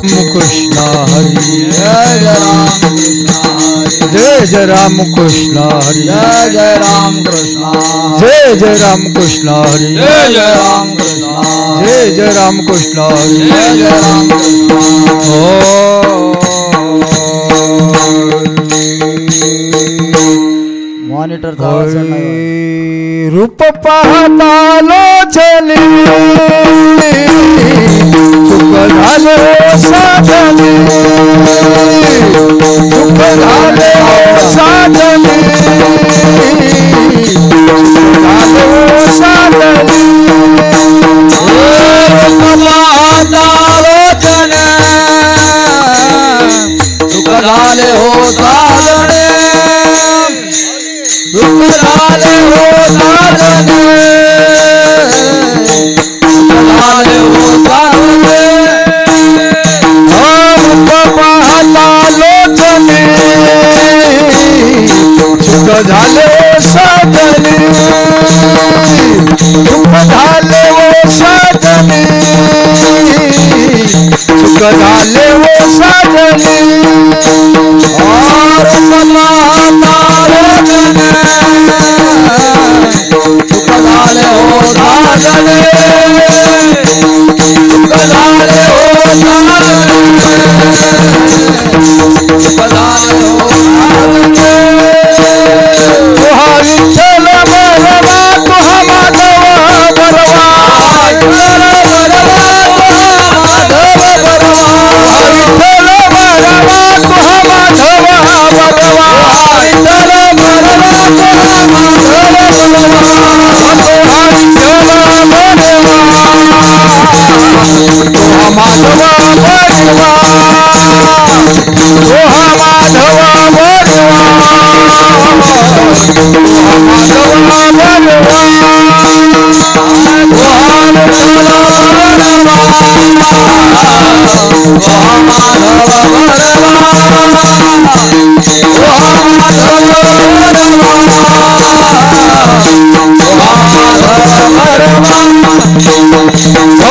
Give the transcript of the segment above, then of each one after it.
कृष्ण हरी जय जय राम कृष्ण हरी जय राम कृष्ण जय जय राम कृष्ण हरी जय राम कृष्ण जय जय राम कृष्ण हरी जय राम कृष्ण मॉनिटरचा आवाज नाही रूप पाहता लोचनी सुख झाले साधनी सुख झाले साधनी साधनी रूप पाहता लोचने सुख झाले हो साधने सुख झाले हो साधने सुख झाले हो साधने रूप पाहता लोचनी सुख झाले साधनी सुख झाले हो साधनी सुख झाले हो साधनी और पाहता लोचने सुख झाले हो साधने सुख झाले हो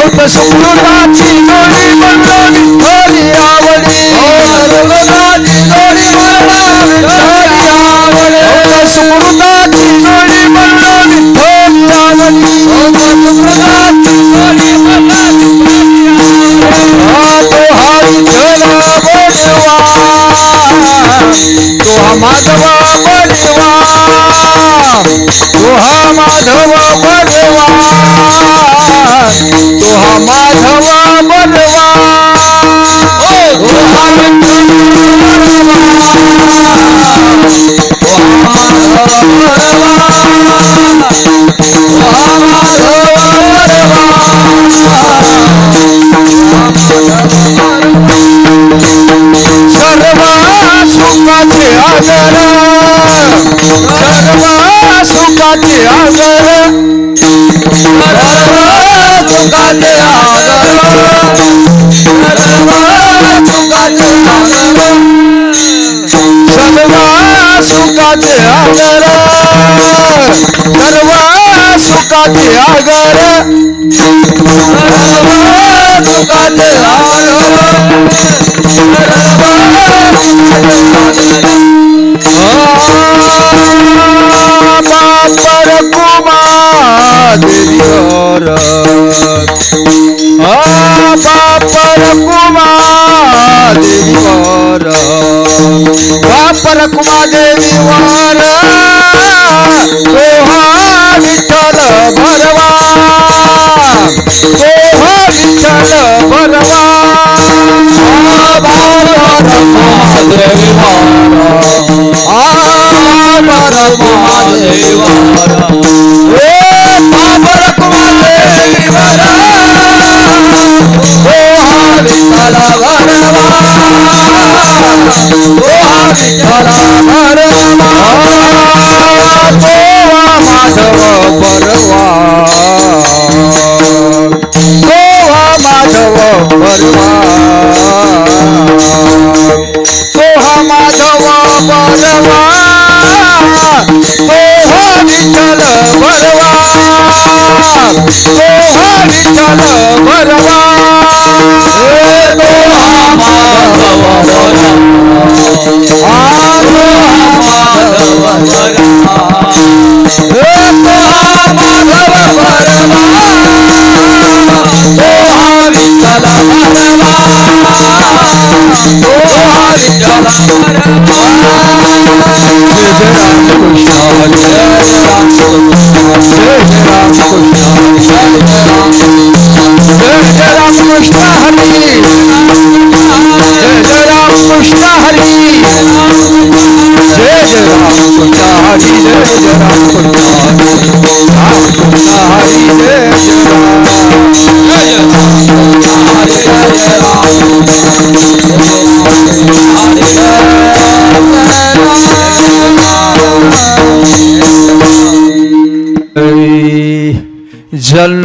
सुकृताची जोडी बनवली थोडी आवडी सुकृताची जोडी बनवली सुकृताची जोडी बनवली थोडी आवडी सुकृताची जोडी बनवली तो हरी चला बनवा तो माधवा बनवा तो माधव बनवा तो माधव बनवा सर्व सुखाचे आगर सर्व सुखाचे आगर सर्व सुखाचे आगर सर्व सुखाचे आगर सर्व सुखाचे आगर सर्व सुखाचे आगर सुखाचे बापर कुमार देवीवर बापर कुमार देवीवर बापर कुमार देवीवर तोहा विठ्ठल भरवा तोहा विठ्ठल भरवा विठ्ठल भरवा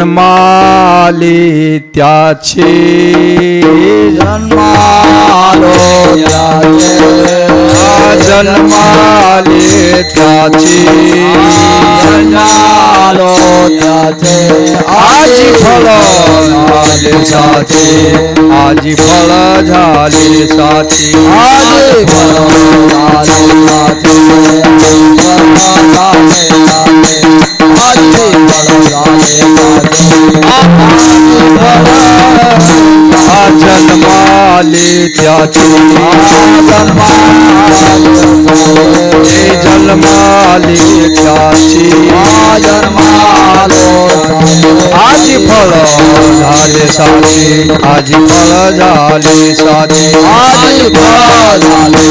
जन्माले त्याचे जन्मालो जन्माले त्याचे जन्मालो त्याचे आजी फळ झाले साचे आजी फळ झाले साचे आजी फळ झाले साचे जन्माले त्याचे जन्माले त्याचे आजी फळ झाले साचे आजी फळ झाले साचे आजी फळ झाले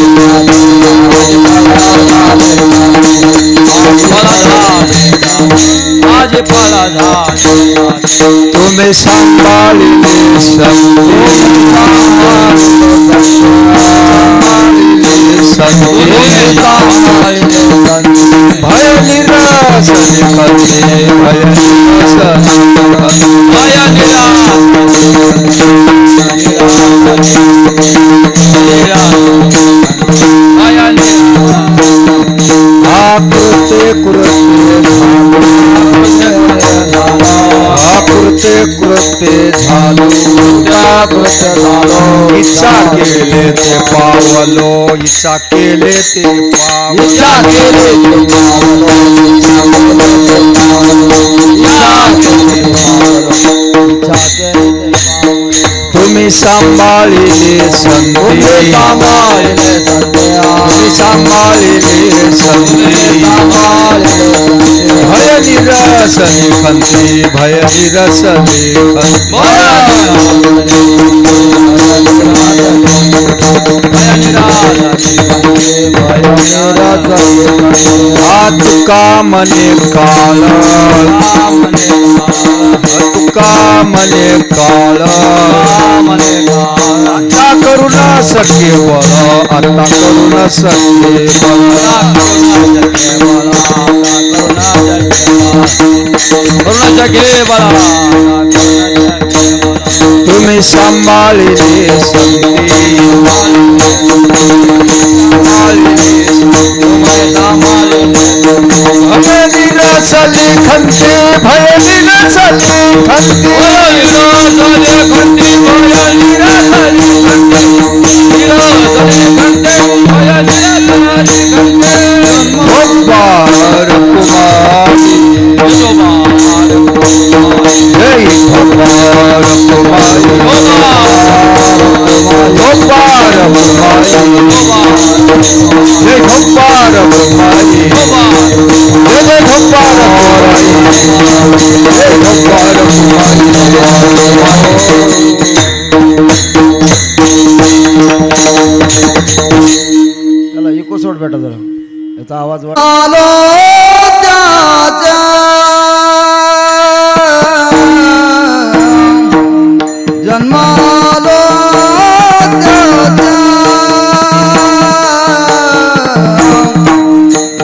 आजी फळ झाले तुम्ही सांभाळिले भय निराश निकलते भय कृते कृते झालो इच्छा केले ते पावलो इच्छा केले ते इच्छा केले तुम्ही सांभाळिले संधी सांभाळिले संधी भय निरस निखंती भय निरस तुका मने काळ तुका मने काळ आता करू न सके बळ आता करू न सके तुम्ही सांभाळिले संधी भय निरसले खंते भय निरसले खंते भगवान कुमारी जय भगवान कुमारी भगवान कुमारी जय भगवान कुमारी जय जय भगवान कुमारी जय भगवान चला इको सोड बेटा जरा याचा आवाज जन्मालो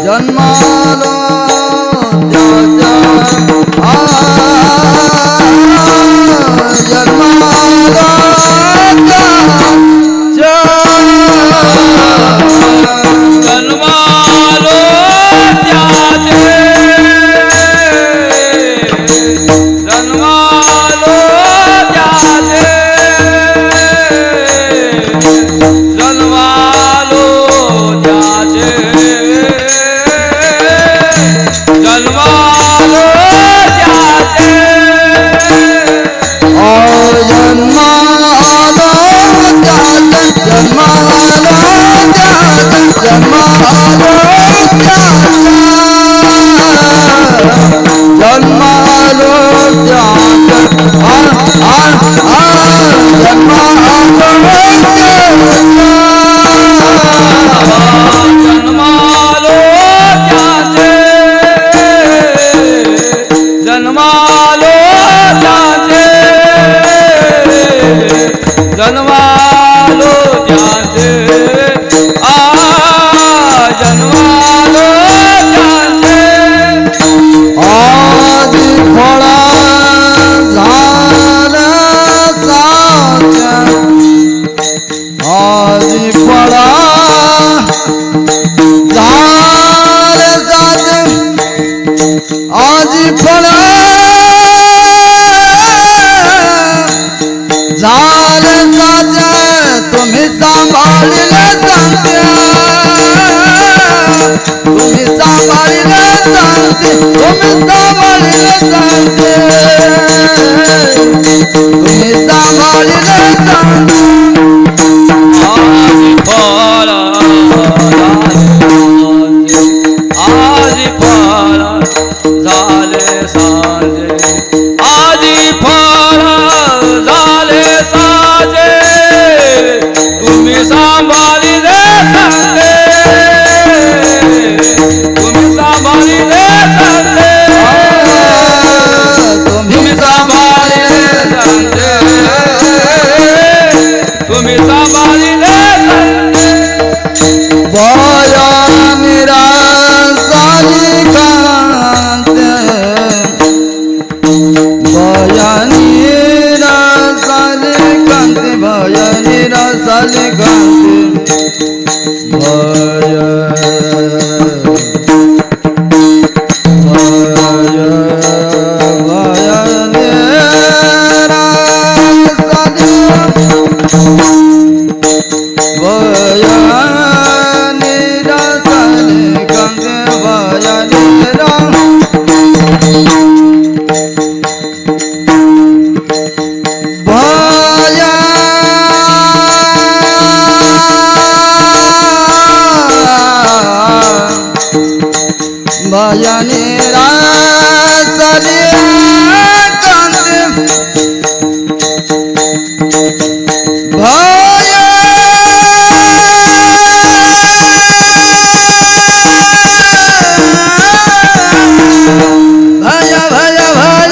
जन्मालो सांभाळिले सांगते तुम्ही सांभाळिले सांगते तुम्ही सांभाळिले सांगते तुम्ही सांभाळिले सांगते आजी फळा झाले साजे आजी फळा झाले साजे तुम्ही सांभाळिले सांगते तुम्ही सांभाळिले सांगते तुम्ही सांभाळिले सांगते तुम्ही सांभाळिले सांगते बाया मेरा साली कांते बाया मेरा साली कांते बाया मेरा साली कांते बाया बाया बाया मेरा साली बाया भजनी रासली कांते भय भय भय भय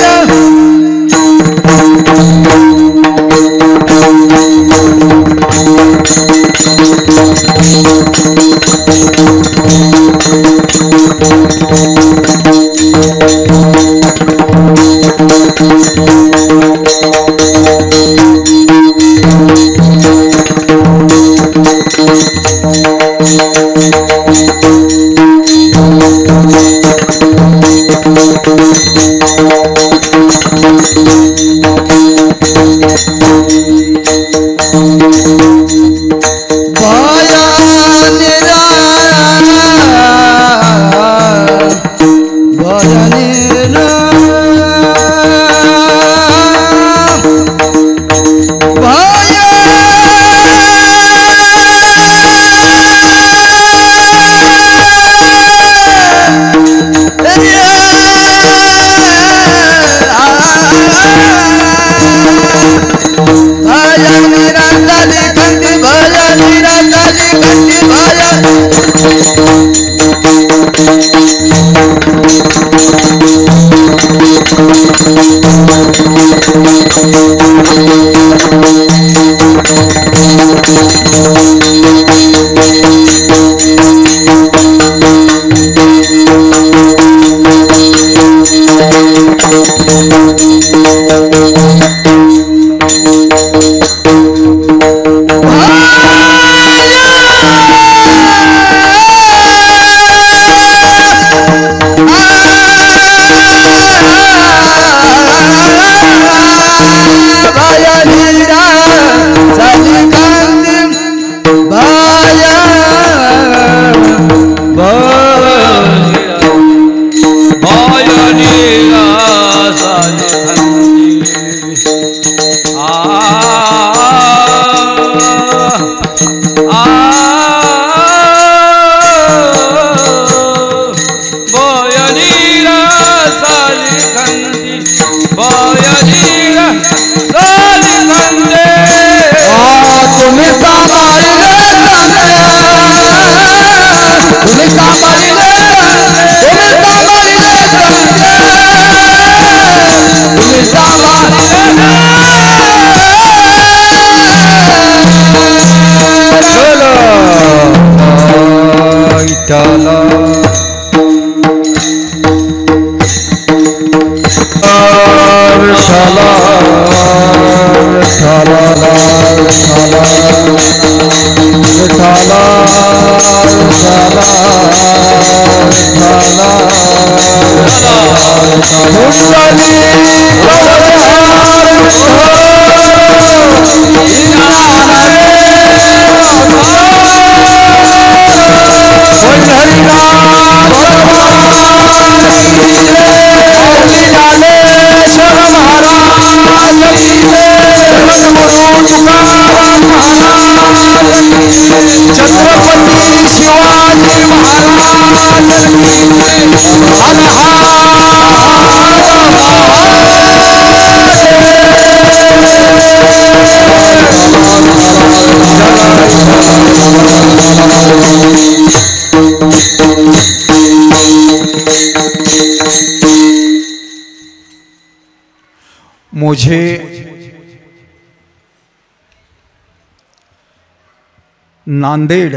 नांदेड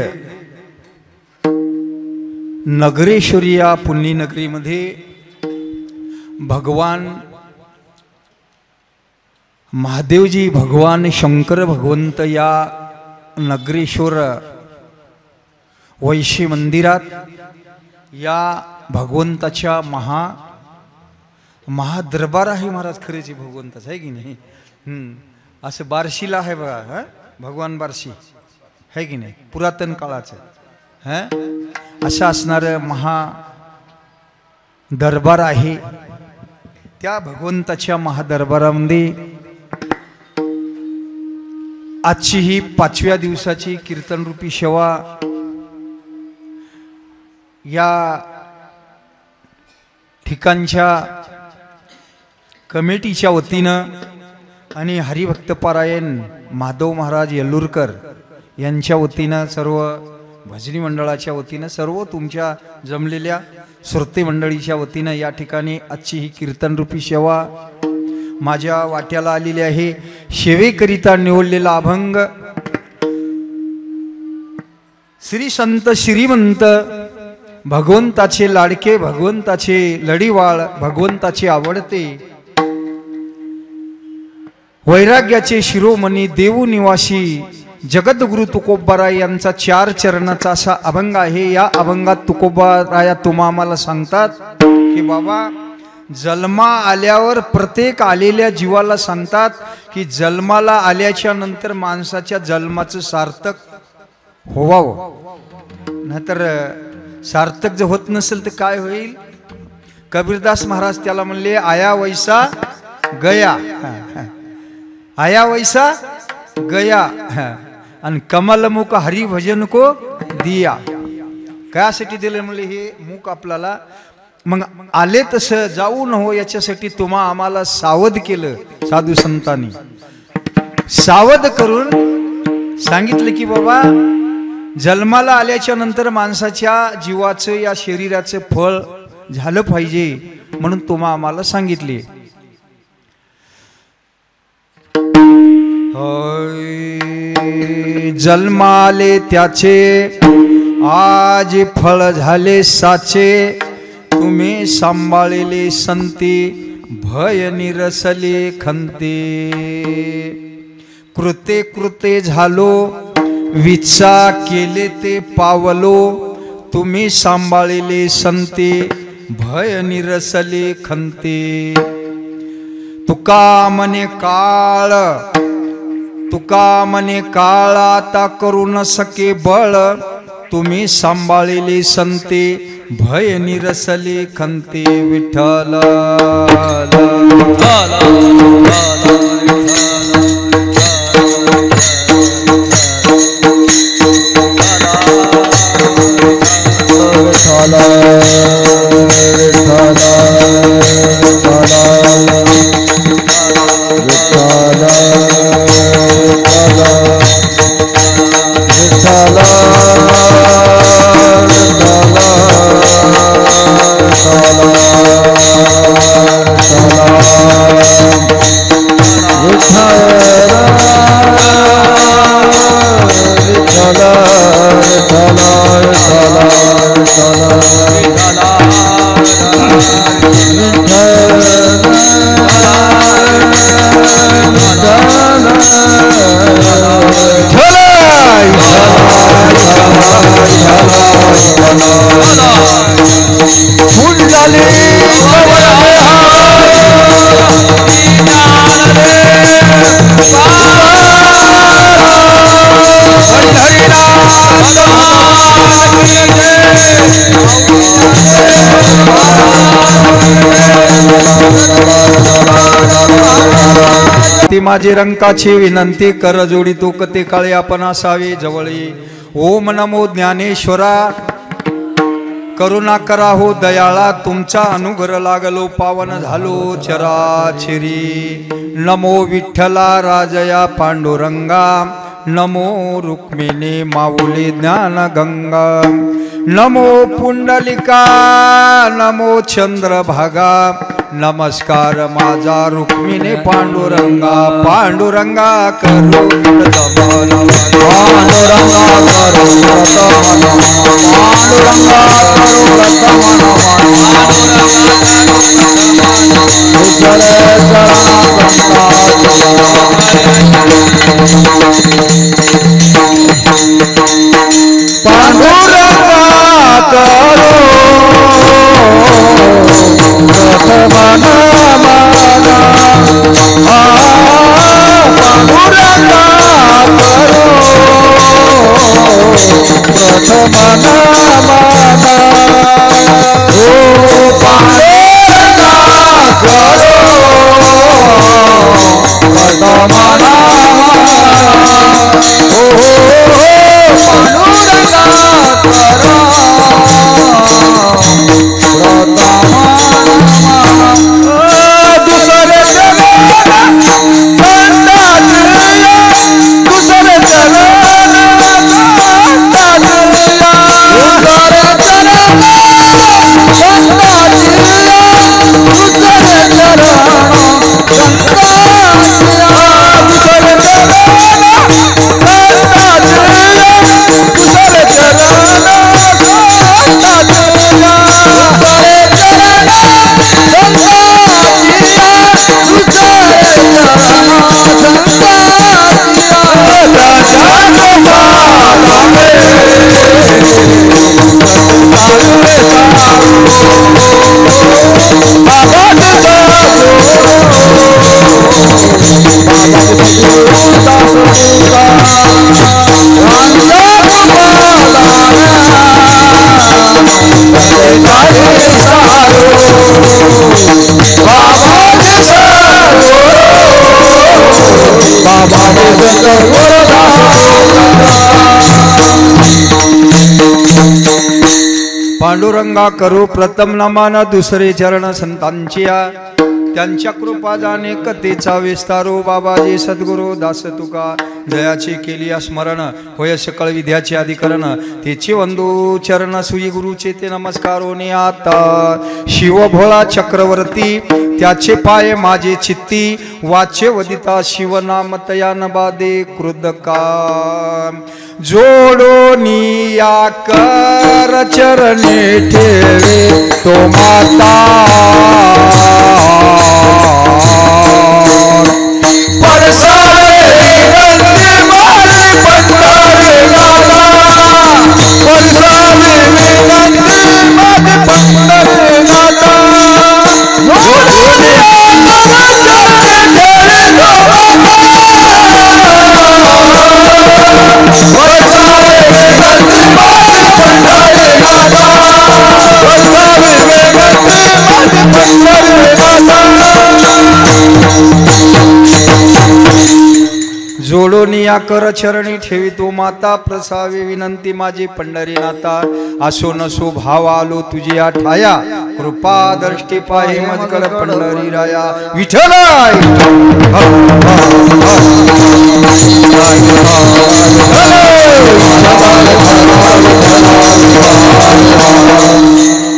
नगरेश्वरी या पुण्यनगरीमध्ये भगवान महादेवजी भगवान शंकर भगवंत या नगरेश्वर वैशी मंदिरात या भगवंताच्या महादरबार आहे महाराज. खरेची भगवंताच आहे की नाही. असं बार्शीला आहे बघा. हा भगवान बार्शी आहे की नाही, पुरातन काळाचं. असं असणारं महादरबार आहे. त्या भगवंताच्या महादरबारामध्ये आजची ही 5व्या दिवसाची कीर्तनरूपी सेवा या ठिकाणच्या कमिटीच्या वतीनं आणि हरिभक्तपारायण माधव महाराज येल्लूरकर यांच्या वतीनं, सर्व भजनी मंडळाच्या वतीनं, सर्व तुमच्या जमलेल्या श्रोते मंडळीच्या वतीनं या ठिकाणी आजची ही कीर्तनरूपी सेवा माझ्या वाट्याला आलेली आहे. सेवेकरिता निवडलेला अभंग श्री संत श्रीमंत भगवंताचे लाडके, भगवंताचे लढीवाळ, भगवंताचे आवडते, वैराग्याचे शिरोमणी, देऊ निवासी जगद्गुरु तुकोबाराय यांचा 4 चरणाचा असा अभंग आहे. या अभंगात तुकोबाराया तुम्हा आम्हाला सांगतात की बाबा, जन्मा आल्यावर प्रत्येक आलेल्या जीवाला सांगतात की जन्माला आल्याच्या नंतर माणसाच्या जन्माचं सार्थक व्हावं, नाहीतर सार्थक जर होत नसेल तर काय होईल. कबीरदास महाराज त्याला म्हणले, आया वैसा गया, आया वैसा गया आणि कमलमुख हरिभजन को दिया. कायासाठी दिले म्हणले हे मुख आपल्याला. मग आले तसं जाऊ न हो याच्यासाठी तुम्हा आम्हाला सावध केलं. साधू संतांनी सावध करून सांगितलं की बाबा, जन्माला आल्याच्या नंतर माणसाच्या जीवाचं, या शरीराचं फळ झालं पाहिजे म्हणून तुम्हा आम्हाला सांगितले. जन्माले त्याचे आज फळ झाले साचे, तुम्ही सांभाळले संती भय निरसले खंते. कृते कृते झालो विचा केले ते पावलो, तुम्ही सांभाळले संती भय निरसले खंते. तुका मने काळ, तुका मने काळ आता करू न सके बळ, तुम्ही सांभाळले संते भय निरसले खंते. विठ्ठल ती माझी रंकाची विनंती कर जोडी, तू कते काळे आपण असावे जवळी. ओम नमो ज्ञानेश्वरा, करुणा करा हो दयाळा, तुमचा अनुग्रह लागलो पावन झालो चराचरी. नमो विठ्ठला राजया पांडुरंगा, नमो रुक्मिणी माऊली ज्ञान गंगा. नमो पुंडलिका, नमो चंद्रभागा, नमस्कार माझा रुक्मिणी पांडुरंगा पांडुरंगा करू पांडुरंगा करू प्रथम नमान दुसरे चरण संतांचिया त्यांच्या कृपा जाणे कथेचा विस्तारो बाबाजी सद्गुरु दास तुका जयाची केली स्मरण होय सकळ विद्याचे अधिकरण तेचे वंदू चरण सुई गुरुचे ते नमस्कारोने आता शिव भोळा चक्रवर्ती त्याचे पाय माझे चित्ती वाचे वदिता शिवनाम तयान बादे कृदका जोडोनी या कर चरणे ठेवे तो माता जोडोनिया कर चरणी ठेवी तो माता प्रसावे विनंती माझी पंढरीनाथा असो नसो भाव आलो तुझी ठाया कृपा दृष्टी पाहि मजकड पंढरी राया विठ्ठल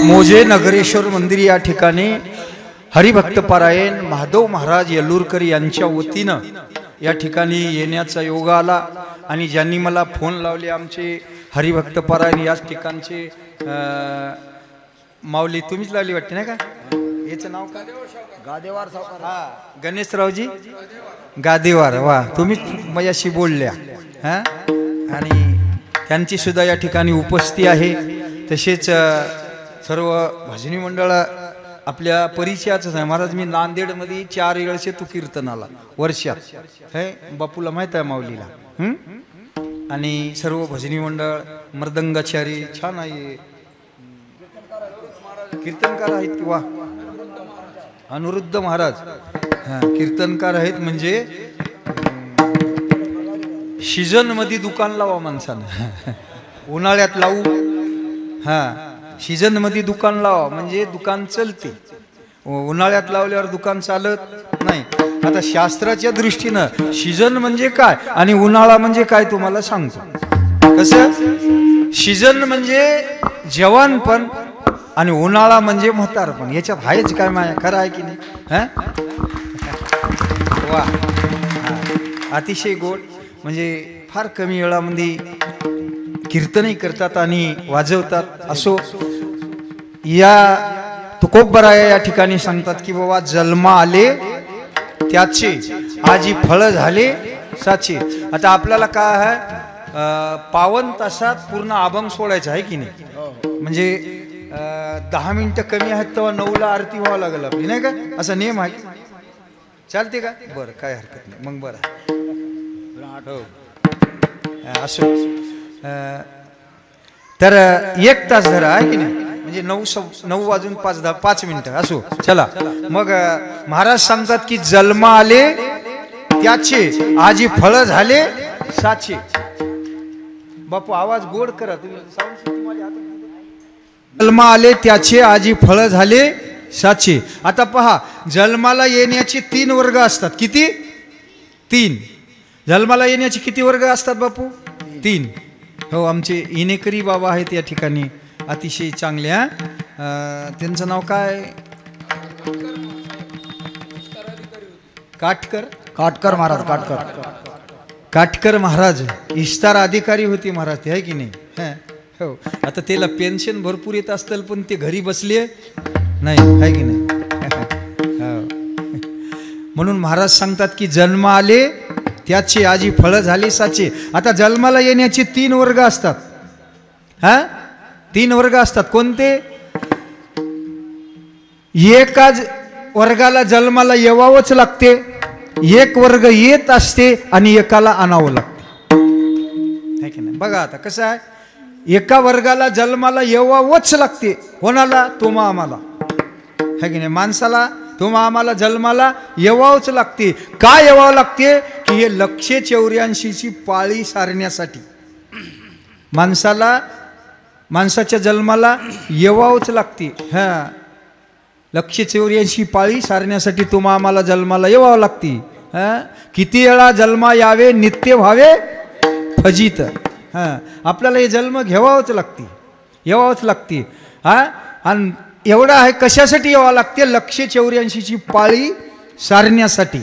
मोजे नगरेश्वर मंदिर या ठिकाणी हरिभक्त पारायण महादेव महाराज येल्लूरकर यांच्या वतीनं या ठिकाणी येण्याचा योग आला आणि ज्यांनी मला फोन लावले आमचे हरिभक्त पारायण याच ठिकाणचे माऊली तुम्हीच लावली वाटते नाही का याचं नाव काय गादेवार सावकार हा गणेशरावजी गादेवार वा तुम्हीच माझ्याशी बोलल्या हा आणि त्यांची सुद्धा या ठिकाणी उपस्थिती आहे तसेच सर्व भजनी मंडळ आपल्या परिचयाच आहे महाराज मी नांदेडमध्ये 4 वेळचे तू कीर्तनाला वर्षात हे बापूला माहित आहे माऊलीला आणि सर्व भजनी मंडळ मृदंगाचारी छान आहे कीर्तनकार आहेत वा अनुरुद्ध महाराज हा कीर्तनकार आहेत म्हणजे सीजन मध्ये दुकान लावा माणसानं उन्हाळ्यात लावू हा सीजन मध्ये दुकान लावा म्हणजे दुकान चलते उन्हाळ्यात लावल्यावर दुकान चालत नाही आता शास्त्राच्या दृष्टीनं सीजन म्हणजे काय आणि उन्हाळा म्हणजे काय तुम्हाला सांगतो कसं सीजन म्हणजे जवानपण आणि उन्हाळा म्हणजे म्हातारपण. याच्यात आहेच काय माया, खरं आहे की नाही? हा वा, अतिशय गोड. म्हणजे फार कमी वेळामध्ये कीर्तनही करतात आणि वाजवतात. असो, या तुकोबराया या ठिकाणी सांगतात की बाबा जन्म आले त्याचे आजी फळ झाले साचे. आता आपल्याला काय आहे, पावन तासात पूर्ण अभंग सोडायचं आहे की नाही? म्हणजे 10 मिनिटं कमी आहेत तेव्हा 9ला आरती व्हावं लागेल आपली, नाही का? असा नियम आहे. चालते का? बरं, काय हरकत नाही मग. बरं हो, असो. तर 1 तास धरा आहे की नाही? म्हणजे 9 वाजून 5 मिनिटं. असो, चला मग. महाराज सांगतात की जन्म आले त्याचे आजी फळ झाले साचे. बापू आवाज गोड करा तुम्ही. जन्म आले त्याचे आजी फळ झाले साचे. आता पहा, जन्माला येण्याचे 3 वर्ग असतात. किती? 3. जन्माला येण्याचे किती वर्ग असतात बापू? 3. हो, आमचे इनेकरी बाबा आहेत या ठिकाणी, अतिशय चांगल्या. त्यांचं नाव काय? काटकर महाराज. काटकर महाराज इस्तार अधिकारी होते महाराज ते, आहे की नाही? हो. आता त्याला पेन्शन भरपूर येत असतील पण ते घरी बसले नाही, आहे की नाही? म्हणून महाराज सांगतात की जन्म आले त्याचे आजी फळ झाले साचे. आता जन्माला येण्याचे 3 वर्ग असतात. 3 वर्ग असतात. कोणते? एकाच वर्गाला जन्माला येवावंच लागते, एक वर्ग येत असते आणि एकाला आणावं लागते, है की नाही? बघा आता कसं आहे, एका वर्गाला जन्माला येवावंच लागते. कोणाला? तुम्हा आम्हाला, है की नाही? माणसाला तुम्हा आम्हाला जन्माला येवावंच लागते. का येवावं लागते? की हे 184ची पाळी सारण्यासाठी माणसाच्या जन्माला येवावंच लागते. 184 पाळी सारण्यासाठी तुम्हा आम्हाला जन्माला येवावं लागते. किती वेळा जन्मा यावे नित्य व्हावे फजित. आपल्याला हे जन्म घेवावंच लागते, येवावंच लागते. आणि एवढं आहे, कशासाठी यावं लागते? 184ची पाळी सारण्यासाठी.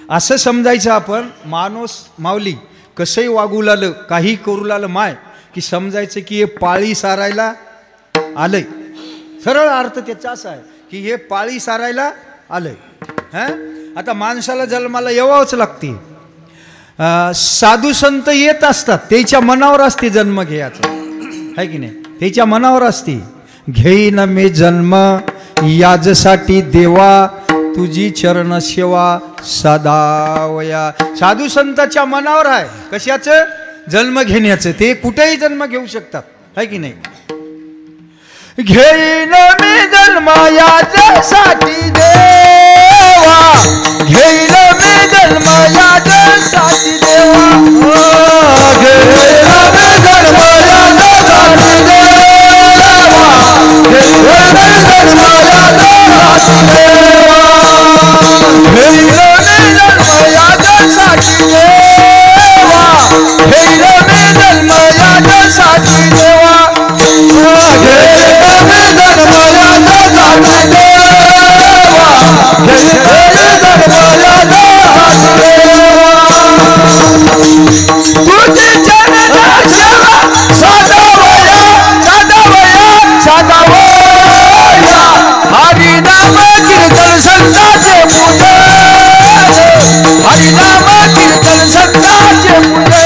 असं समजायचं आपण. माणूस माऊली कसंही वागू लागलं, काही करू लागलं माय, की समजायचं की हे पाळी सारायला आलंय. सरळ अर्थ त्याचा असा आहे की हे पाळी सारायला आलंय. आता माणसाला जन्माला येवावंच लागते. साधू संत येत असतात, त्याच्या मनावर असते जन्म घ्यायचं, आहे की नाही? त्याच्या मनावर असते. घेईन मी जन्म याजसाठी देवा, तुझी चरण सेवा सदावया. साधू संताच्या मनावर आहे कशाचं? जन्म घेण्याचं. ते कुठेही जन्म घेऊ शकतात, आहे की नाही? घेईन मी जन्म याजसाठी देवा, घेईन मी जन्म याजसाठी देवा, घेईन मी जन्म याजसाठी देवा, घेईन मी जन्म याजसाठी देवा, घेईन मी जन्म याजसाठी देवा, घेईन मी जन्म याजसाठी देवा, हरिनाम कीर्तन संताचे पूजे, हरिनाम कीर्तन संताचे पूजे,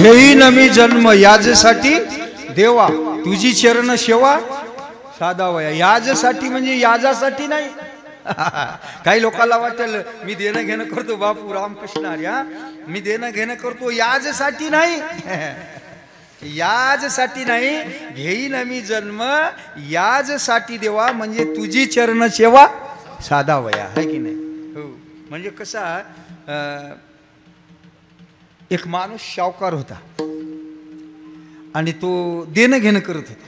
घेईन मी जन्म याजसाठी देवा, तुझी चरण सेवा साधावया. याजसाठी म्हणजे याजासाठी नाही. काही लोकांना वाटेल मी देणं घेणं करतो बापू रामकृष्ण हरी, मी देणं घेणं करतो याजसाठी नाही. याजसाठी नाही. घेईन मी जन्म याजसाठी देवा, म्हणजे तुझी चरण सेवा साधावया, है की नाही. हो, म्हणजे कसा एक माणूस शावकार होता आणि तो देणं घेणं करत होता.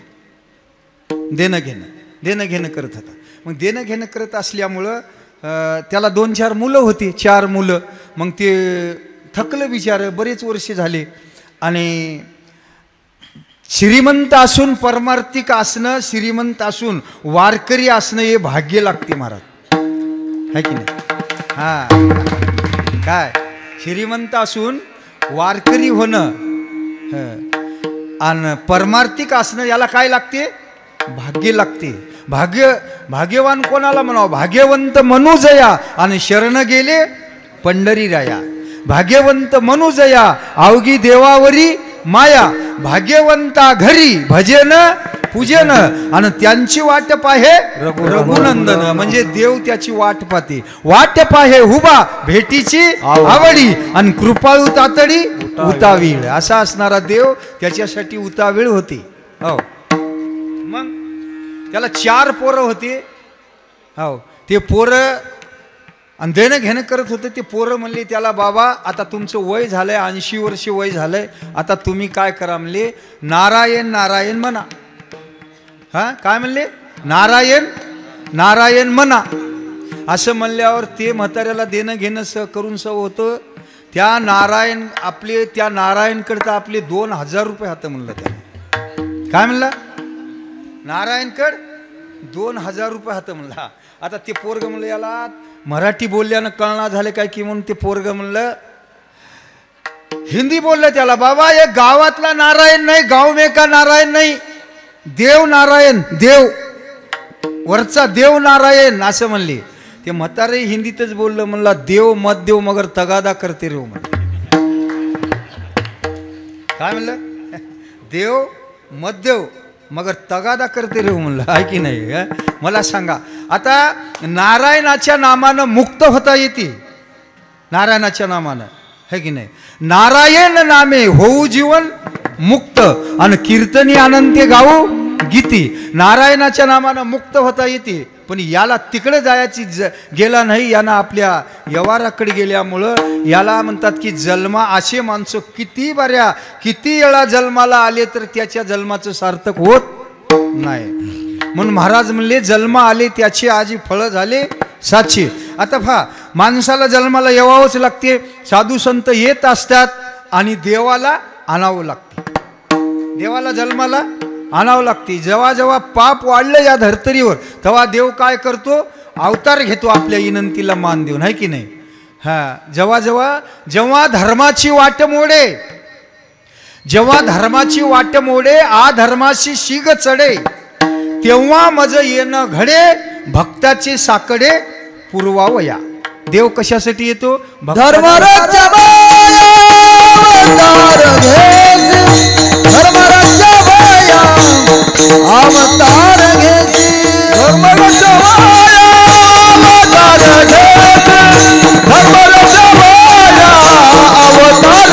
देणं घेणं करत होता. मग देणं घेणं करत असल्यामुळं त्याला 2-4 मुलं होती, 4 मुलं. मग ते थकलं बिचार, बरेच वर्ष झाले. आणि श्रीमंत असून परमार्थिक असणं, श्रीमंत असून वारकरी असणं हे भाग्य लागते महाराज, है की नाही. काय श्रीमंत असून वारकरी होणं आणि परमार्थिक असणं याला काय लागते? भाग्य लागते. भाग्यवान कोणाला म्हणावं? भाग्यवंत मनुजया आणि शरण गेले पंढरी राया. भाग्यवंत मनुजया अवघी देवावरी माया. भाग्यवंता घरी भजन पूजन आणि त्यांची वाट पाहे रघुनंदन, म्हणजे देव त्याची वाट पाहते. वाट पाहे हुबा भेटीची आवडी आणि कृपाळू तातडी उतावीळ. असा असणारा देव त्याच्यासाठी उतावीळ होते. हो, मग त्याला 4 पोरं होते. हो, ते पोरं आणि देणं घेणं करत होते. ते पोरं म्हणले त्याला, बाबा आता तुमचं वय झालंय, 80 वर्ष वय झालंय, आता तुम्ही काय करा म्हणले, नारायण नारायण म्हणा. काय म्हणले? नारायण नारायण म्हणा. असं म्हणल्यावर ते म्हाताऱ्याला देणं घेणं करून होतं. त्या नारायणकडं आपले 2000 रुपये हात म्हणलं. त्याला काय म्हणला? नारायणकड 2000 रुपये हात म्हणला. आता ते पोरग म्हणलं, याला मराठी बोलल्यानं कळना झाले काय की, म्हणून ते पोरग म्हणलं हिंदी बोललं त्याला, बाबा हे गावातला नारायण नाही, गाव में का नारायण नाही, देव नारायण, देव वरचा देव नारायण असं म्हणले. ते म्हातारे हिंदीतच बोललं, म्हणला देव मत देव मगर तगादा करते रे म्हण. काय म्हणलं? देव मत देव मगर तगादा करते रे म्हणलं, आहे की नाही. मला सांगा, आता नारायणाच्या नामानं मुक्त होता येते, नारायणाच्या नामानं, है की नाही. नारायण नामे होऊ जीवन मुक्त आणि कीर्तनी आनंदे गाऊ गीती. नारायणाच्या नामानं मुक्त होता येते, पण याला तिकडे जायची गेला नाही. यानं आपल्या व्यवहाराकडे गेल्यामुळं याला म्हणतात की जन्मा असे माणसं किती वेळा जन्माला आले तर त्याच्या जन्माचं सार्थक होत नाही. म्हणून महाराज म्हणले, जन्म आले त्याचे आजी फळं झाले साचे. आता पहा, माणसाला जन्माला येवावंच लागते. साधू संत येत असतात आणि देवाला आणावं लागते. देवाला जन्माला आणावं लागते. जेव्हा जेव्हा पाप वाढलं या धर्तरीवर, तेव्हा देव काय करतो? अवतार घेतो आपल्या विनंतीला मान देऊन, है की नाही. जेव्हा धर्माची वाट मोडे, जेव्हा धर्माची वाट मोडे, अधर्माशी शिग चढे, तेव्हा मज येणं घडे, भक्ताचे साकडे पुरवावया. देव कशासाठी येतो? धर्मराज्य अवतार घेसी, धर्मराज्य अवतार घेसी, धर्मराज्य अवतार घेसी, धर्मराज्य अवतार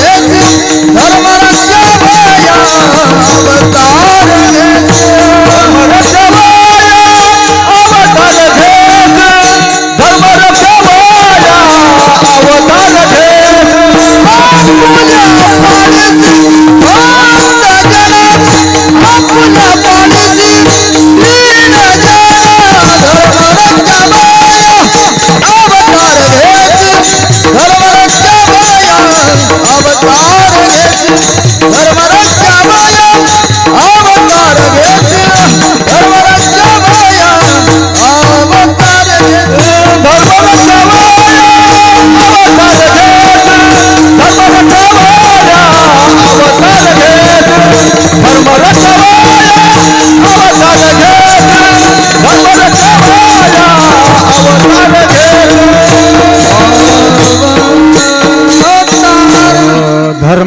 घेसी, धर्मराज्य अवतार घेसी, धर्मराज्य अवतार घेसी.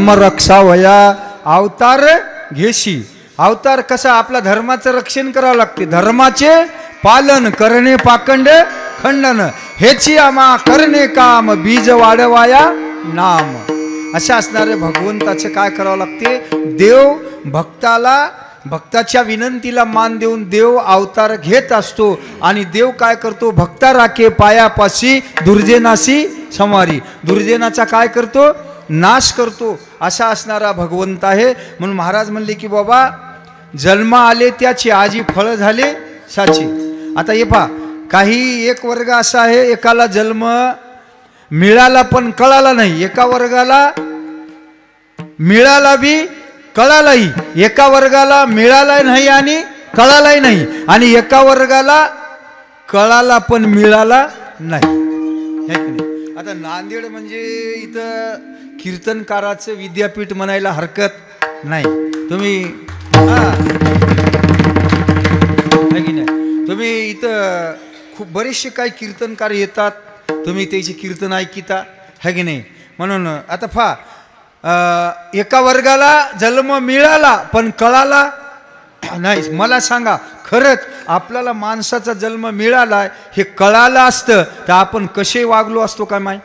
धर्म रक्षावया अवतार घेशी. अवतार कसा आपला धर्माचं रक्षण करावं लागते. धर्माचे पालन करणे पाखंड खंडन हेची आम्हा करणे काम बीज वाढवाया नाम. अशा असणारे भगवंताचं काय करावं लागते. देव भक्ताच्या विनंतीला मान देऊन देव अवतार घेत असतो आणि देव काय करतो. भक्ता राखे पायापाशी दुर्जनाशी संवारी. दुर्जनाचा काय करतो नाश करतो. असा असणारा भगवंत आहे. म्हणून महाराज म्हणले की बाबा जन्म आले त्याची आजी फळ झाले साची. आता हे पहा काही एक वर्ग असा आहे एकाला जन्म मिळाला पण कळाला नाही. एका वर्गाला मिळाला बी कळालाही. एका वर्गाला मिळाला नाही आणि कळालाही नाही. आणि एका वर्गाला कळाला पण मिळाला नाही. आता नांदेड म्हणजे इथं कीर्तनकाराचं विद्यापीठ म्हणायला हरकत नाही. तुम्ही तुम्ही इथं खूप बरेचसे काही कीर्तनकार येतात. तुम्ही त्याची कीर्तन ऐकिता है की नाही. म्हणून आता एका वर्गाला जन्म मिळाला पण कळाला नाही. मला सांगा खरंच आपल्याला माणसाचा जन्म मिळाला हे कळालं असतं तर आपण कसे वागलो असतो काय माय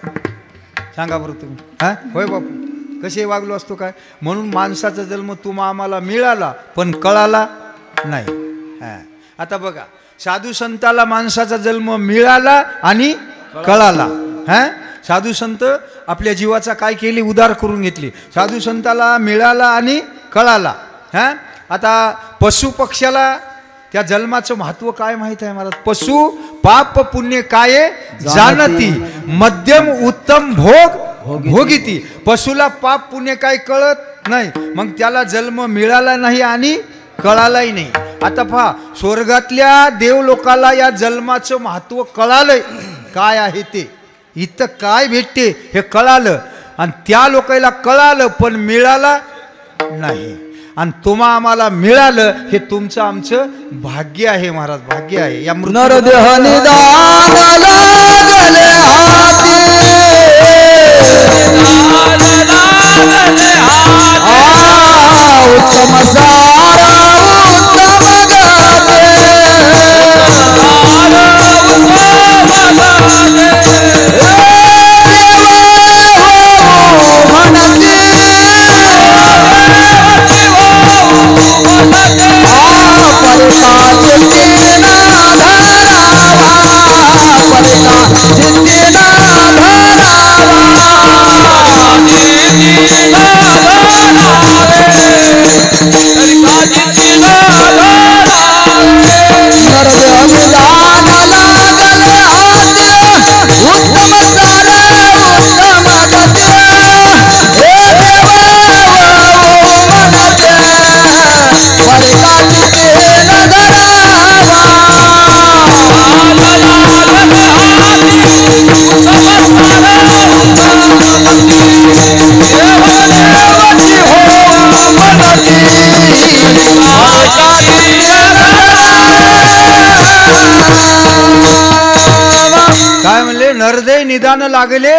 सांगा बरं तुम्ही. हा होय बापू कसे वागलो असतो काय. म्हणून माणसाचा जन्म आम्हाला मिळाला पण कळाला नाही. आता बघा साधू संताला माणसाचा जन्म मिळाला आणि कळाला. साधू संत आपल्या जीवाचा काय केली उदार करून घेतली. साधू संताला मिळाला आणि कळाला. आता पशु पक्ष्याला त्या जन्माचं महत्व काय माहित आहे महाराज. पशु पाप पुण्य काय जाणती मध्यम उत्तम भोग भोगिती. पशुला पाप पुण्य काय कळत नाही. मग त्याला जन्म मिळाला नाही आणि कळालाही नाही. आता पहा स्वर्गातल्या देव लोकाला या जन्माचं महत्व कळालंय काय आहे ते. इथं काय भेटते हे कळालं आणि त्या लोकांना कळालं पण मिळालं नाही. आणि आम्हाला मिळालं हे तुमचं आमचं भाग्य आहे महाराज. भाग्य आहे. या नरदेह निदान लागले हाती उत्तम सारा उत्तम काय म्हणले नरदय निदान लागले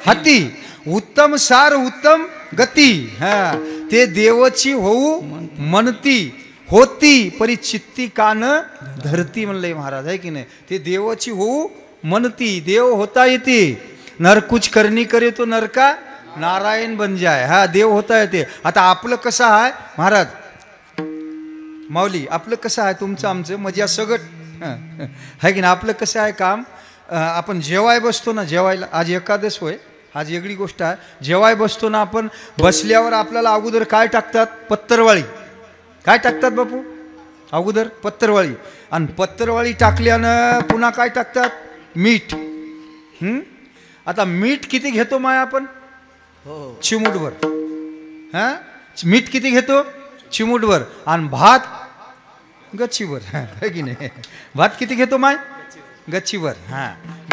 हाती उत्तम सार उत्तम गती. ते देवची होऊ म्हणती होती परी चित्ती कान धरती म्हणले महाराज आहे की नाही. ते देवची होऊ म्हणती देव होता येते. नर कुछ करनी करे तो नरका नारायण बन जाय. देव होता येते. आता आपलं कसं आहे महाराज माऊली आपलं कसं आहे तुमचं आमचं मजा सगट आहे की नाही. आपलं कसं आहे काम आपण जेवाय बसतो ना जेवायला. आज एकादश होय. आज वेगळी गोष्ट आहे. जेवाय बसतो ना आपण बसल्यावर आपल्याला अगोदर काय टाकतात पत्तरवाळी. काय टाकतात बापू अगोदर पत्तरवाळी. आणि पत्तरवाळी टाकल्यानं पुन्हा काय टाकतात मीठ. आता मीठ किती घेतो माय आपण चिमूटभर. मीठ किती घेतो चिमूटभर. आणि भात गच्चीभर है की नाही. भात किती घेतो माय गच्चीभर.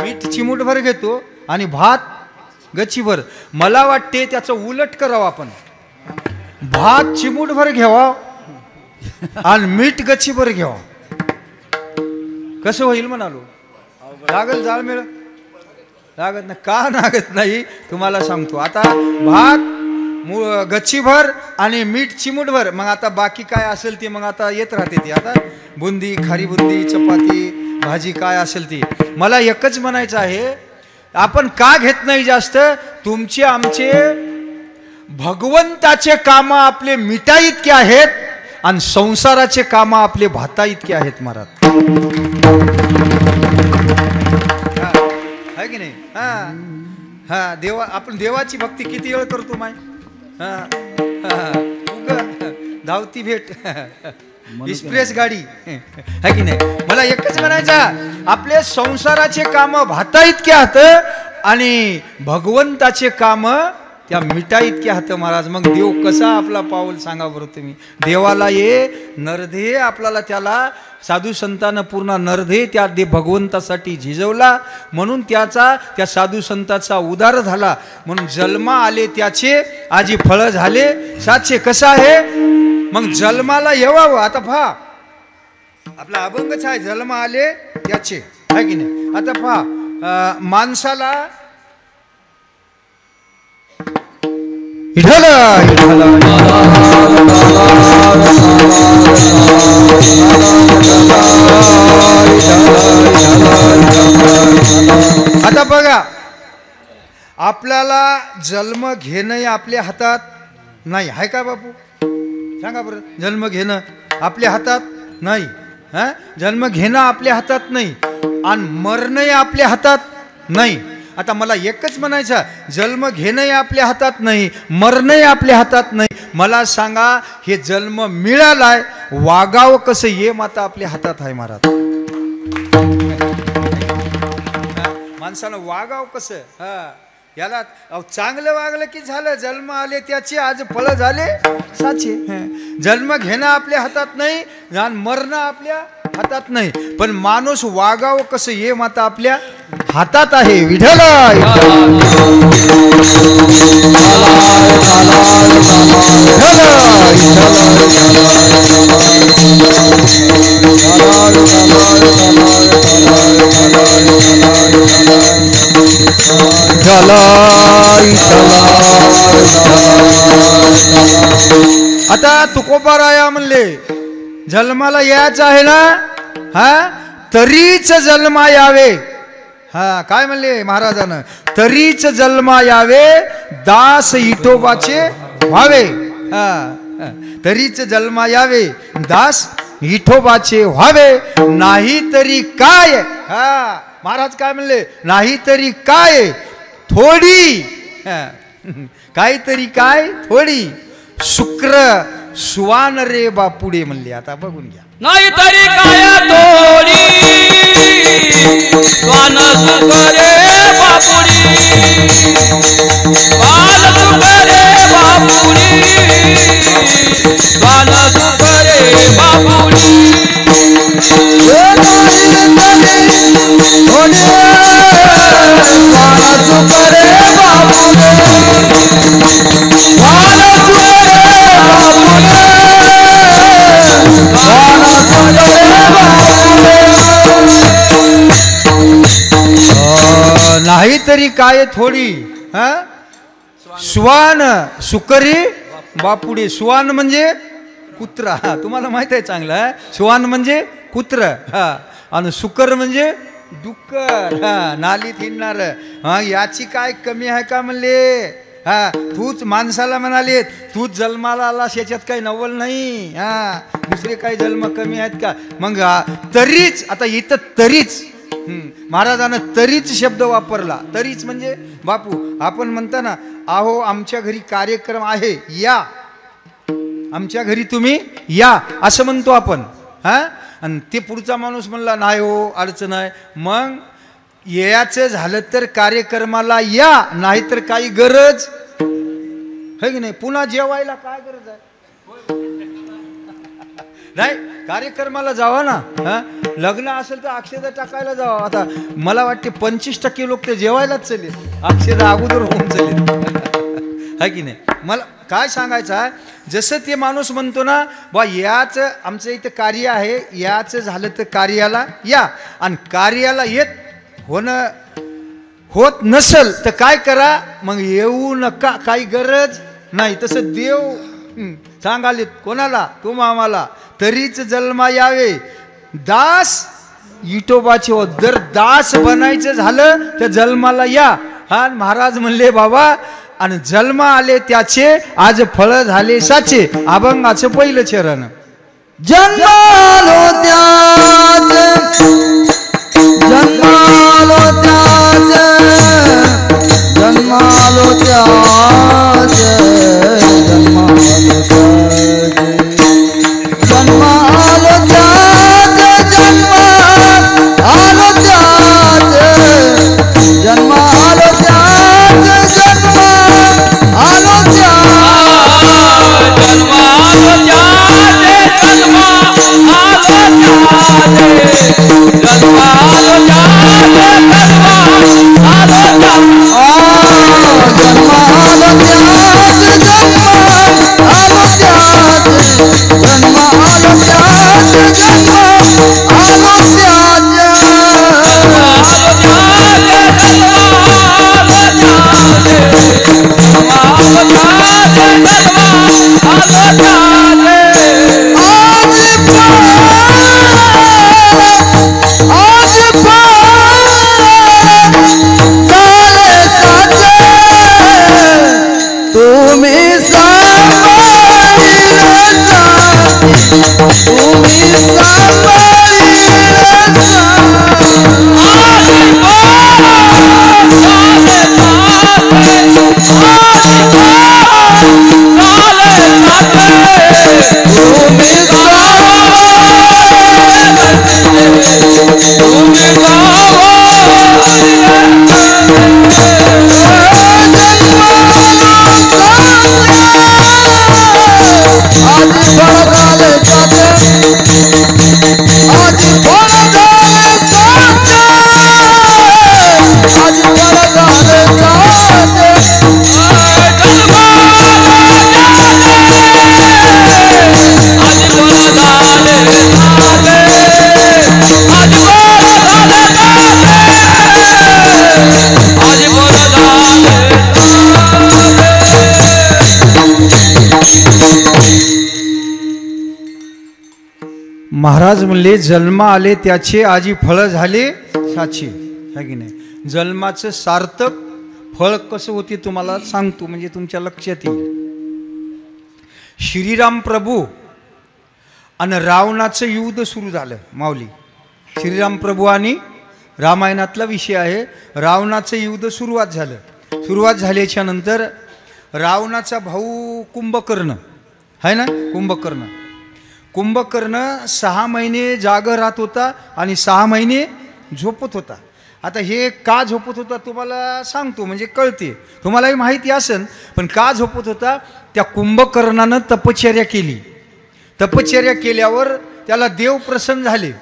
मीठ चिमूटभर घेतो आणि भात गच्चीभर. मला वाटते त्याचं उलट करावं आपण. भात चिमूटभर घ्यावा आणि मीठ गच्चीभर घ्यावा. कसं होईल म्हणालो. लागल जाळ मिळ लागत नाही का लागत नाही तुम्हाला सांगतो. आता भात गच्चीभर आणि मीठ चिमूटभर, मग आता बाकी काय असेल ते मग आता येत राहते ती. आता बुंदी, खारी बुंदी, चपाती, भाजी काय असेल ती. मला एकच म्हणायचं आहे, आपण का घेत नाही जास्त? तुमचे आमचे भगवंताचे काम आपले मिठा इतके आहेत आणि संसाराचे काम आपले भाता इतके आहेत महाराज. आहे की नाही? हा हा, देवा आपण देवाची भक्ती किती वेळ करतो माय. धावती भेट एक्सप्रेस गाडी है की नाही. मला एकच म्हणायचं, आपले संसाराचे काम भाता इतके हात आणि भगवंताचे काम त्या मिठा इतके हात महाराज. मग देव कसा आपला पाऊल सांगा बरं तुम्ही. देवाला ये नरधे आपल्याला त्याला साधू संतांना पूर्ण नरधे त्या भगवंतासाठी झिजवला, म्हणून त्या साधू संताचा उदार झाला, म्हणून जन्मा आले त्याचे आजी फळ झाले साचे. कसं आहे मग जन्माला येवावं. आता पहा आपला अभंगच आहे, जन्म आले त्याचे, आहे की नाही. आता पहा माणसाला विठ्ठल आता बघा, आपल्याला जन्म घेणं आपल्या हातात नाही, आहे का बापू? सांगा बरं. जन्म घेणं आपल्या हातात नाही. हा, जन्म घेणं आपल्या हातात नाही आणि मरणं आपल्या हातात नाही. आता मला एकच म्हणायचं, जन्म घेणं आपल्या हातात नाही, मरणं आपल्या हातात नाही. मला सांगा, हे जन्म मिळालाय, वागावं कसं हे माता आपल्या हातात आहे महाराज. माणसानं वागावं कसं, हा याला चांगलं वागलं की झालं. जन्म आले त्याचे आज फळ झाले साचे. जन्म घेणं आपल्या हातात नाही आणि मरणं आपल्या हातात नाही, पण माणूस वागावं कसं हे माता आपल्या हातात आहे. विठ्ठल आता तुकोबाराया म्हणले, जन्माला यायचं आहे ना, हा तरीच जन्मा यावे. हा काय म्हणले महाराजानं, तरीच जन्मा यावे, दास इटोबाचे व्हावे. हा तरीच जन्मा यावे, दास इठोबाचे व्हावे. नाही तरी काय, हा महाराज काय म्हणले, नाही तरी काय थोडी, काहीतरी काय थोडी, शुक्र सुवान रे बापुडे म्हणले. आता बघून घ्या. नाही तरी काय थोडी, स्वान सुख रे बापुडी, स्वान सुख रे बापुडी, स्वान सुख रे बापुडी. नाही तरी काय थोडी, हा स्वान सुकरी बापुडे. स्वान म्हणजे कुत्रा, तुम्हाला माहित आहे चांगलं. स्वान म्हणजे कुत्र, हा आणि सुकर म्हणजे डुक्कर, हा नालीत हिंडणार. हा याची काय कमी आहे का म्हणले. हा तूच माणसाला म्हणाले, तूच जन्माला आलास, याच्यात काही नवल नाही. हा दुसरे काही जन्म कमी आहेत का. मग तरीच, आता इथं तरीच महाराजानं तरीच शब्द वापरला. तरीच म्हणजे बापू आपण म्हणता ना, आहो आमच्या घरी कार्यक्रम आहे, या आमच्या घरी तुम्ही या, असं म्हणतो आपण. हा आणि ते पुढचा माणूस म्हणला नाही हो अडचण आहे, मग याचं झालं तर कार्यक्रमाला या, नाहीतर काही गरज है की नाही. पुन्हा जेवायला काय गरज आहे नाही, कार्यक्रमाला जावा ना. हा लग्न असेल तर अक्षदा टाकायला जावा. आता मला वाटते 25% लोक ते जेवायलाच चले, अक्षदा अगोदर होऊन चले है की नाही. मला काय सांगायचं आहे, जसं ते माणूस म्हणतो ना बा, याच आमचं इथं कार्य आहे, याच झालं तर कार्याला या, आणि कार्याला येत होत नसल तर काय करा, मग येऊ नका, काही गरज नाही तसं देव सांगाले कोणाला तुम आम्हाला तरीच जन्मा यावे दास विठोबाचे हो जर दास बनायचं झालं तर जन्माला या हा महाराज म्हणले बाबा आणि जन्म आले त्याचे आज फळ झाले साचे अभंगाचं पहिलं चरण जन्मालो त्याच जन्मालो त्याच जन्मालो त्याच जन्मालो त्याच जन्मालो त्याच जन्मालो त्याच जन्मालो त्याच जन्मालो महाराज म्हणले जन्म आले त्याचे आजी फळ झाले साचे है की नाही जन्माचं सार्थक फळ कसं होते तुम्हाला सांगतो म्हणजे तुमच्या लक्षात येईल श्रीराम प्रभू आणि रावणाचं युद्ध सुरू झालं माऊली श्रीराम प्रभू आणि रामायणातला विषय आहे रावणाचं युद्ध सुरुवात झाल्याच्या नंतर रावणाचा भाऊ कुंभकर्ण है ना कुंभकर्ण 6 महिने जाग राहत होता आणि 6 महिने झोपत होता आता हे का झोपत होता तुम्हाला सांगतो म्हणजे कळते तुम्हालाही माहिती असेल पण का झोपत होता त्या कुंभकर्णानं तपश्चर्या केल्यावर त्याला देव प्रसन्न झाले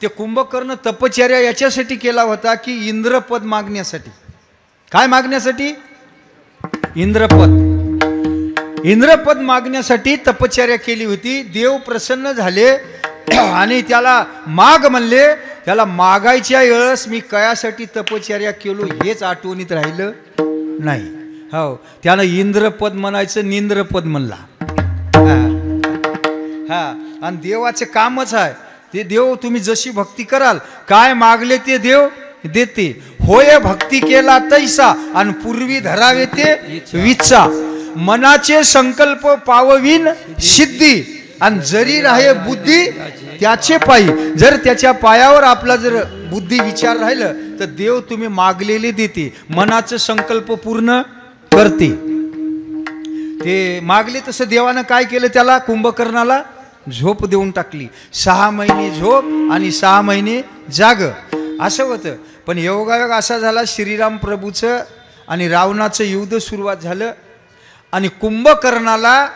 ते कुंभकर्ण तपश्चर्या याच्यासाठी केला होता की इंद्रपद मागण्यासाठी काय मागण्यासाठी इंद्रपद मागण्यासाठी तपश्चर्या केली होती देव प्रसन्न झाले आणि त्याला माग म्हणले त्याला मागायच्या वेळेस मी कयासाठी तपश्चर्या केलो हेच आठवणीत राहिलं नाही हो त्यानं इंद्रपद म्हणायचं निंद्रपद म्हणला हा आणि देवाचे कामच आहे ते देव तुम्ही जशी भक्ती कराल काय मागले ते देव देते होय भक्ती केला तैसा आणि पूर्वी धरावे ते विच्छा मनाचे संकल्प पाववीन सिद्धी आणि जरी राहे बुद्धी त्याचे पायी जर त्याच्या पायावर आपला जर बुद्धी विचार राहिलं तर देव तुम्ही मागलेले देते मनाचे संकल्प पूर्ण करते ते मागले तसं देवानं काय केलं त्याला कुंभकर्णाला झोप देऊन टाकली 6 महिने झोप आणि 6 महिने जाग असं होतं पण योगायोग असा झाला श्रीराम प्रभूचं आणि रावणाचं युद्ध सुरुवात झालं आणि कुंभकर्णाला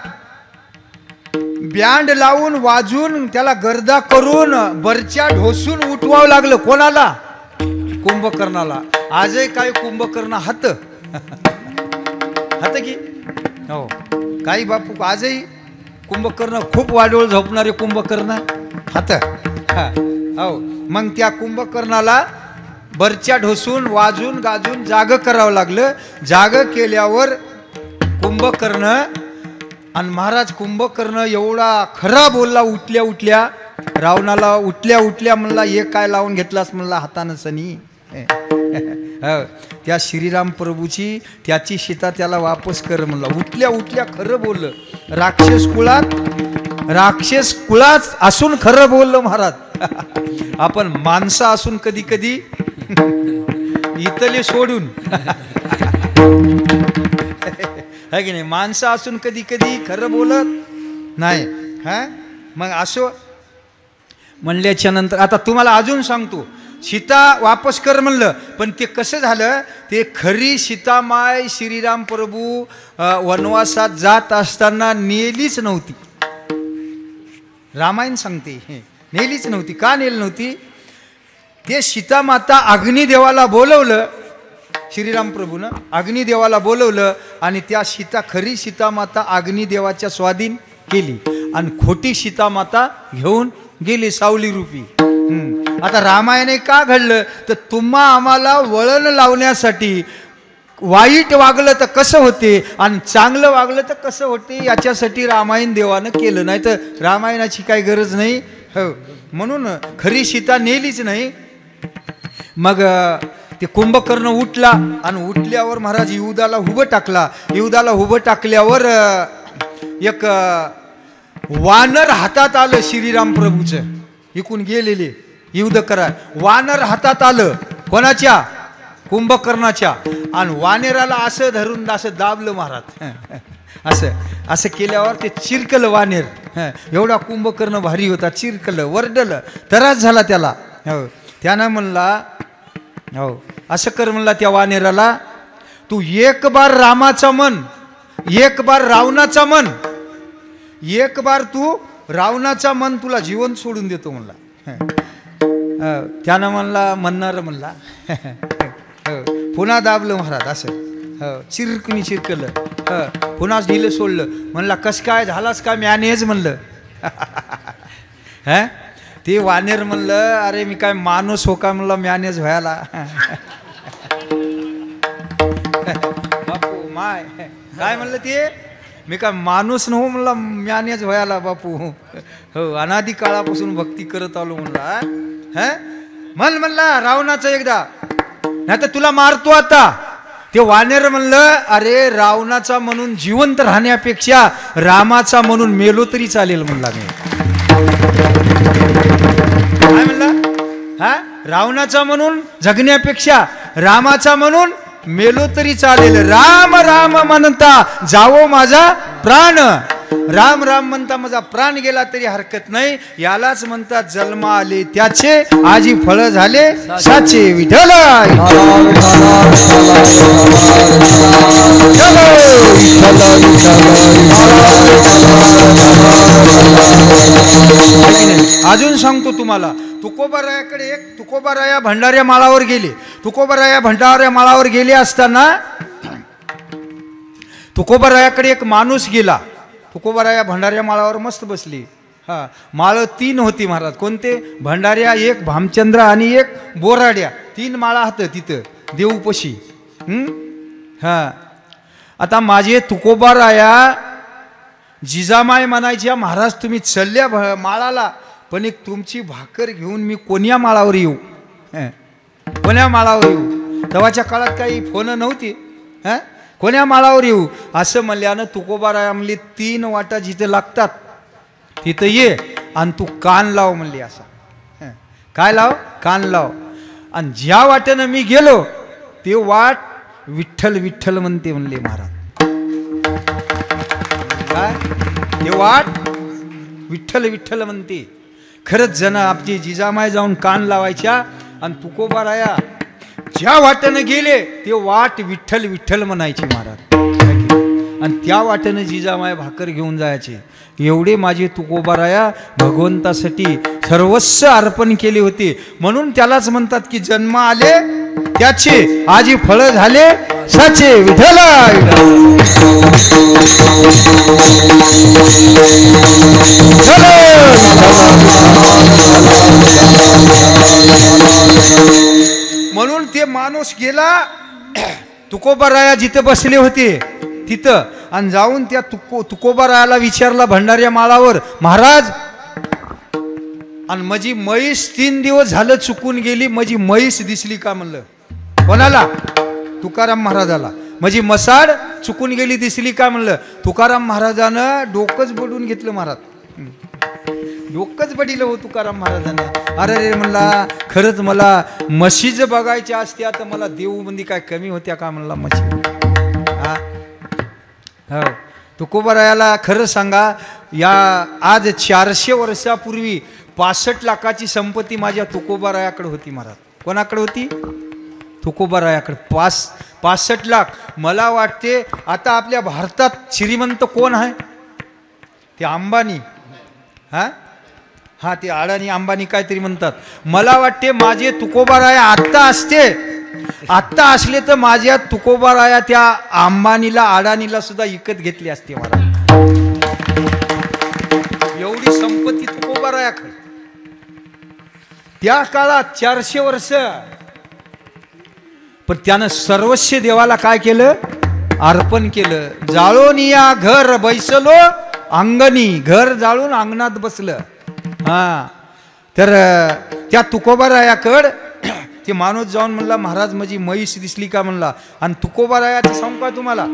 बँड लावून वाजून त्याला गर्दा करून बरच्या ढोसून उठवावं लागलं कोणाला कुंभकर्णाला आजही काय कुंभकर्ण हात की हो काही बापू आजही कुंभकर्ण खूप वाडोळ झोपणारे कुंभकर्ण हात हो मग त्या कुंभकर्णाला बरच्या ढोसून वाजून गाजून जाग करावं लागलं जाग केल्यावर कुंभकर्ण आणि महाराज कुंभकर्ण एवढा खरा बोलला उठल्या उठल्या रावणाला उठल्या म्हणला एक काय लावून घेतलास म्हणला हातानं सनी त्या श्रीराम प्रभूची त्याची सीता त्याला वापस कर म्हणला उठल्या खरं बोललं राक्षस कुळात असून खरं बोललं महाराज आपण माणसं असून कधी कधी इथले सोडून है की नाही माणसं असून कधी कधी खरं बोलत नाही हा मग असो म्हणल्याच्या नंतर आता तुम्हाला अजून सांगतो सीता वापस कर म्हणलं पण ते कसं झालं ते खरी सीतामाय श्रीराम प्रभू वनवासात जात असताना नेलीच नव्हती रामायण सांगते नेलीच नव्हती का नेली नव्हती ते सीतामाता अग्निदेवाला बोलवलं श्रीराम प्रभूनं अग्निदेवाला बोलवलं आणि त्या खरी सीतामाता अग्निदेवाच्या स्वाधीन केली आणि खोटी सीतामाता घेऊन गेली सावली रूपी आता रामायणे का घडलं तर तुम्हा आम्हाला वळण लावण्यासाठी वाईट वागलं तर कसं होते आणि चांगलं वागलं तर कसं होते याच्यासाठी रामायण देवानं केलं नाही तर रामायणाची काही गरज नाही हो म्हणून खरी सीता नेलीच नाही मग ते कुंभकर्ण उठला आणि उठल्यावर महाराज युधाला उभं टाकल्यावर एक वानर हातात आलं श्रीराम प्रभूचं इकून गेलेले युद्ध करा वानर हातात आलं कोणाच्या कुंभकर्णाच्या आणि वानेराला असं धरून असं दाबलं महाराज असं केल्यावर ते चिरकलं वानेर एवढा कुंभकर्ण भारी होता चिरकलं वरडलं त्रास झाला त्याला हो त्यानं म्हणला हो असं कर म्हणला त्या वानेराला तू एक बार रामाचा मन एक बार रावणाचा मन एक बार तू रावणाचा मन तुला जीवन सोडून देतो म्हणला त्यानं म्हणणार म्हणला पुन्हा दाबलं महाराज असं चिरकलं पुन्हा ढिलं सोडलं म्हणला कस काय झालास का मॅनेज म्हणलं ते वानेर म्हणलं अरे मी काय माणूस हो का म्हणलं मॅनेज व्हायला बापू माय काय म्हणलं ते मी काय माणूस न हो म्हणला मॅनेज व्हायला बापू हो अनादी काळापासून भक्ती करत आलो म्हणला म्हणला रावणाचं एकदा नाही तर तुला मारतो आता ते वानेर म्हणलं अरे रावणाचा म्हणून जिवंत राहण्यापेक्षा रामाचा म्हणून मेलो तरी चालेल म्हणला मी काय म्हणला रावणाचा म्हणून जगण्यापेक्षा रामाचा म्हणून मेलो तरी चालेल राम राम म्हणता जावो माझा प्राण राम राम म्हणता माझा प्राण गेला तरी हरकत नाही यालाच म्हणतात जन्म आले त्याचे आजी फळ झाले साचे विठ्ठल अजून सांगतो तुम्हाला तुकोबारायाकडे एक तुकोबाराया भंडाऱ्या माळावर गेले तुकोबाराया भंडाऱ्या माळावर गेले असताना तुकोबारायाकडे एक माणूस गेला तुकोबाराया भंडाऱ्या माळावर मस्त बसली माळ 3 होती महाराज कोणते भंडाऱ्या एक भामचंद्र आणि एक बोराड्या 3 माळा होत तिथं देऊपशी आता माझे तुकोबाराया जिजामाय म्हणायच्या महाराज तुम्ही चलल्या माळाला पण एक तुमची भाकर घेऊन मी कोण्या माळावर येऊ कोण्या माळावर येऊ तेव्हाच्या काळात काही फोन नव्हती कोण्या माळावर येऊ असं म्हणल्यानं तुकोबाराया म्हणली 3 वाटा जिथे लागतात तिथं ये आणि तू कान लाव म्हणली असा काय लाव कान लाव आणि ज्या वाटेनं मी गेलो ते वाट विठ्ठल विठ्ठल म्हणते म्हणले महाराज काय ते वाट विठ्ठल विठ्ठल म्हणते खरंच जण आपली जिजामाय जाऊन कान लावायच्या आणि तुकोबाराया ज्या वाटेनं गेले ते वाट विठ्ठल विठ्ठल म्हणायची महाराज आणि त्या वाटेनं जिजामाय भाकर घेऊन जायचे एवढे माझे तुकोबाराया भगवंतासाठी सर्वस्व अर्पण केले होते म्हणून त्यालाच म्हणतात की जन्म आले त्याचे आजी फळ झाले साचे विठ्ठल म्हणून ते माणूस गेला तुकोबाराया जिथे बसले होते तिथं आणि जाऊन त्या तुकोबारायाला विचारला भंडाऱ्या माळावर, महाराज आणि माझी म्हैस 3 दिवस झालं चुकून गेली, माझी म्हैस दिसली का म्हणलं. कोणाला? तुकाराम महाराजाला. माझी मसाड चुकून गेली दिसली का म्हणलं. तुकाराम महाराजानं डोकंच बडून घेतलं महाराज, डोकंच बडिलं हो तुकाराम महाराजांना. अरे रे म्हणला, खरंच मला म्हशीच बघायच्या असत्या तर मला देऊबंदी काय कमी होत्या का म्हणला म्हशी. हा हो, तुकोबारायाला खरं सांगा, या आज 400 वर्षापूर्वी 65 लाखाची संपत्ती माझ्या तुकोबारायाकडे होती महाराज. कोणाकडे होती? तुकोबारायाकडे 65 लाख. मला वाटते आता आपल्या भारतात श्रीमंत कोण आहे? ते अंबानी. हा ते अडाणी अंबानी काहीतरी म्हणतात. मला वाटते माझे तुकोबाराया आत्ता असले तर माझ्या तुकोबाराया त्या अंबानीला अडाणीला सुद्धा विकत घेतली असते महाराज. एवढी संपत्ती तुकोबारायाकडे. त्या काळात 400 वर्ष. पण त्यानं सर्वस्व देवाला काय केलं? अर्पण केलं. जाळून या घर बैसलो अंगणी, घर जाळून अंगणात बसलं. हा तर त्या तुकोबारायाकडं ते माणूस जाऊन म्हणला, महाराज माझी म्हैस दिसली का म्हणला. आणि तुकोबारायाचं सांगू का तुम्हाला,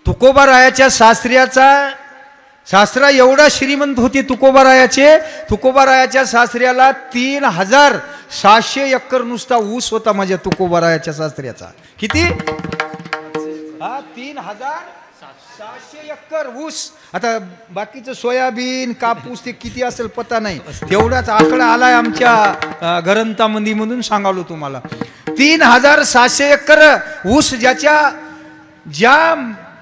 तुकोबारायाच्या सासरा एवढा श्रीमंत होते तुकोबारायाचे. तुकोबारायाच्या सासऱ्याला 3600 एकर नुसता ऊस होता माझ्या तुकोबारायाच्या सासऱ्याचा. किती? 3600 एकर ऊस. आता बाकीचं सोयाबीन कापूस ते किती असेल पता नाही, तेवढाच आकडा आलाय आमच्या ग्रंथामध्ये म्हणून सांगालो तुम्हाला. 3600 एकर ऊस ज्या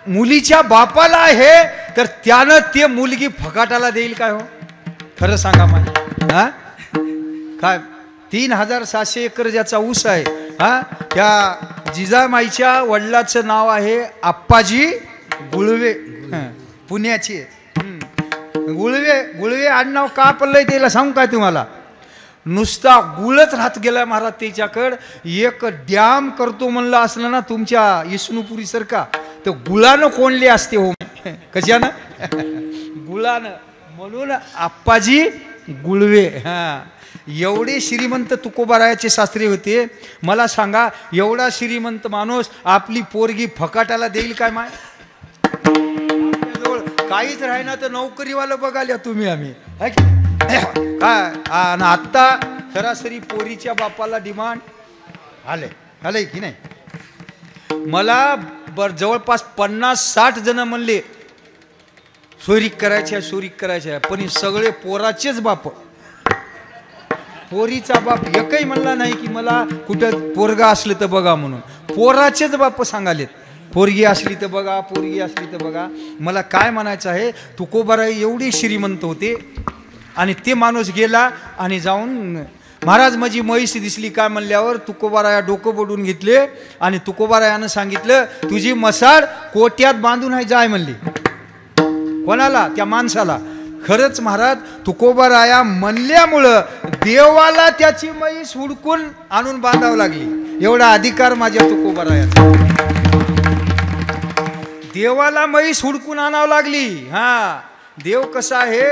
मुलीच्या बापाला आहे, तर त्यानं ते मुलगी फकाटाला देईल काय हो? खरं सांगा मला. हा काय 3600 एकर ज्याचा ऊस आहे, हा त्या जिजामाईच्या वडिलाचं नाव आहे आप्पाजी गुळवे, पुण्याचे. गुळवे आडनाव का पडलंय त्याला सांगू काय तुम्हाला? नुसता गुळच राहत गेला महाराज त्याच्याकडं. एक डॅम करतो म्हणलं असलं ना तुमच्या विष्णुपुरी सारखा, तर गुळानं कोणले असते हो. कशानं? गुळानं. म्हणून आप्पाजी गुळवे. हा एवढे श्रीमंत तुकोबारायाचे सासरे होते. मला सांगा, एवढा श्रीमंत माणूस आपली पोरगी फकाटाला देईल काय? माय काहीच राही ना तर नोकरीवाला बघाल्या तुम्ही आम्ही काय. आणि आत्ता सरासरी पोरीच्या बापाला डिमांड आलंय की नाही. मला जवळपास 50-60 जण म्हणले सोयरीक करायच्या, पण हे सगळे पोराचेच बाप. पोरीचा बाप एकही म्हणला नाही की मला कुठं पोरगा असलं तर बघा म्हणून. पोराचेच बाप सांगालेत, पोरगी असली तर बघा, पोरगी असली तर बघा. मला काय म्हणायचं आहे, तुकोबाराय एवढे श्रीमंत होते. आणि ते माणूस गेला आणि जाऊन, महाराज माझी म्हैस दिसली काय म्हणल्यावर तुकोबाराया डोकं बोडून घेतले. आणि तुकोबारायानं सांगितलं, तुझी मसाड कोट्यात बांधून आहे जाय म्हणली. कोणाला? त्या माणसाला. खरंच महाराज तुकोबाराया म्हणल्यामुळं देवाला त्याची म्हैस हुडकून आणून बांधावं लागली. एवढा अधिकार माझ्या तुकोबारायाचा. देवाला म्हैस हुडकून आणावं लागली. हा देव कसा आहे,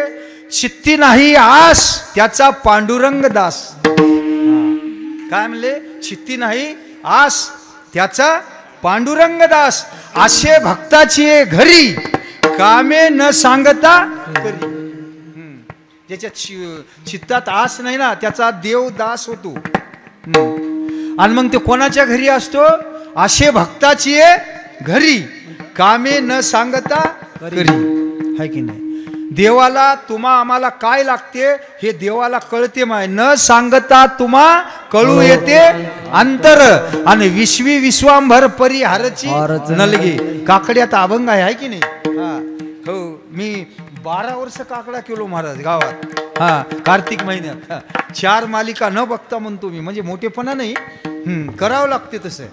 चित्ती नाही आस त्याचा पांडुरंग दास. काय म्हणले? चित्ती नाही आस त्याचा पांडुरंग दास. असे भक्ताची घरी कामे न सांगता करी. ज्याच्या चित्तात आस नाही ना त्याचा देव दास होतो. आणि मग ते कोणाच्या घरी असतो? असे भक्ताची घरी कामे न सांगता करी. हाय की नाही? देवाला आम्हाला काय लागते हे देवाला कळते माय. न सांगता तुम्हा कळू येते अंतर. आणि विश्वांभर परी हरची नलगी. काकड्यात अभंग आहे की नाही? हा हो, मी 12 वर्ष काकडा केलो महाराज गावात. हा कार्तिक महिन्यात 4 मालिका न बघता म्हणतो मी. म्हणजे मोठेपणा नाही, करावं लागते तसं.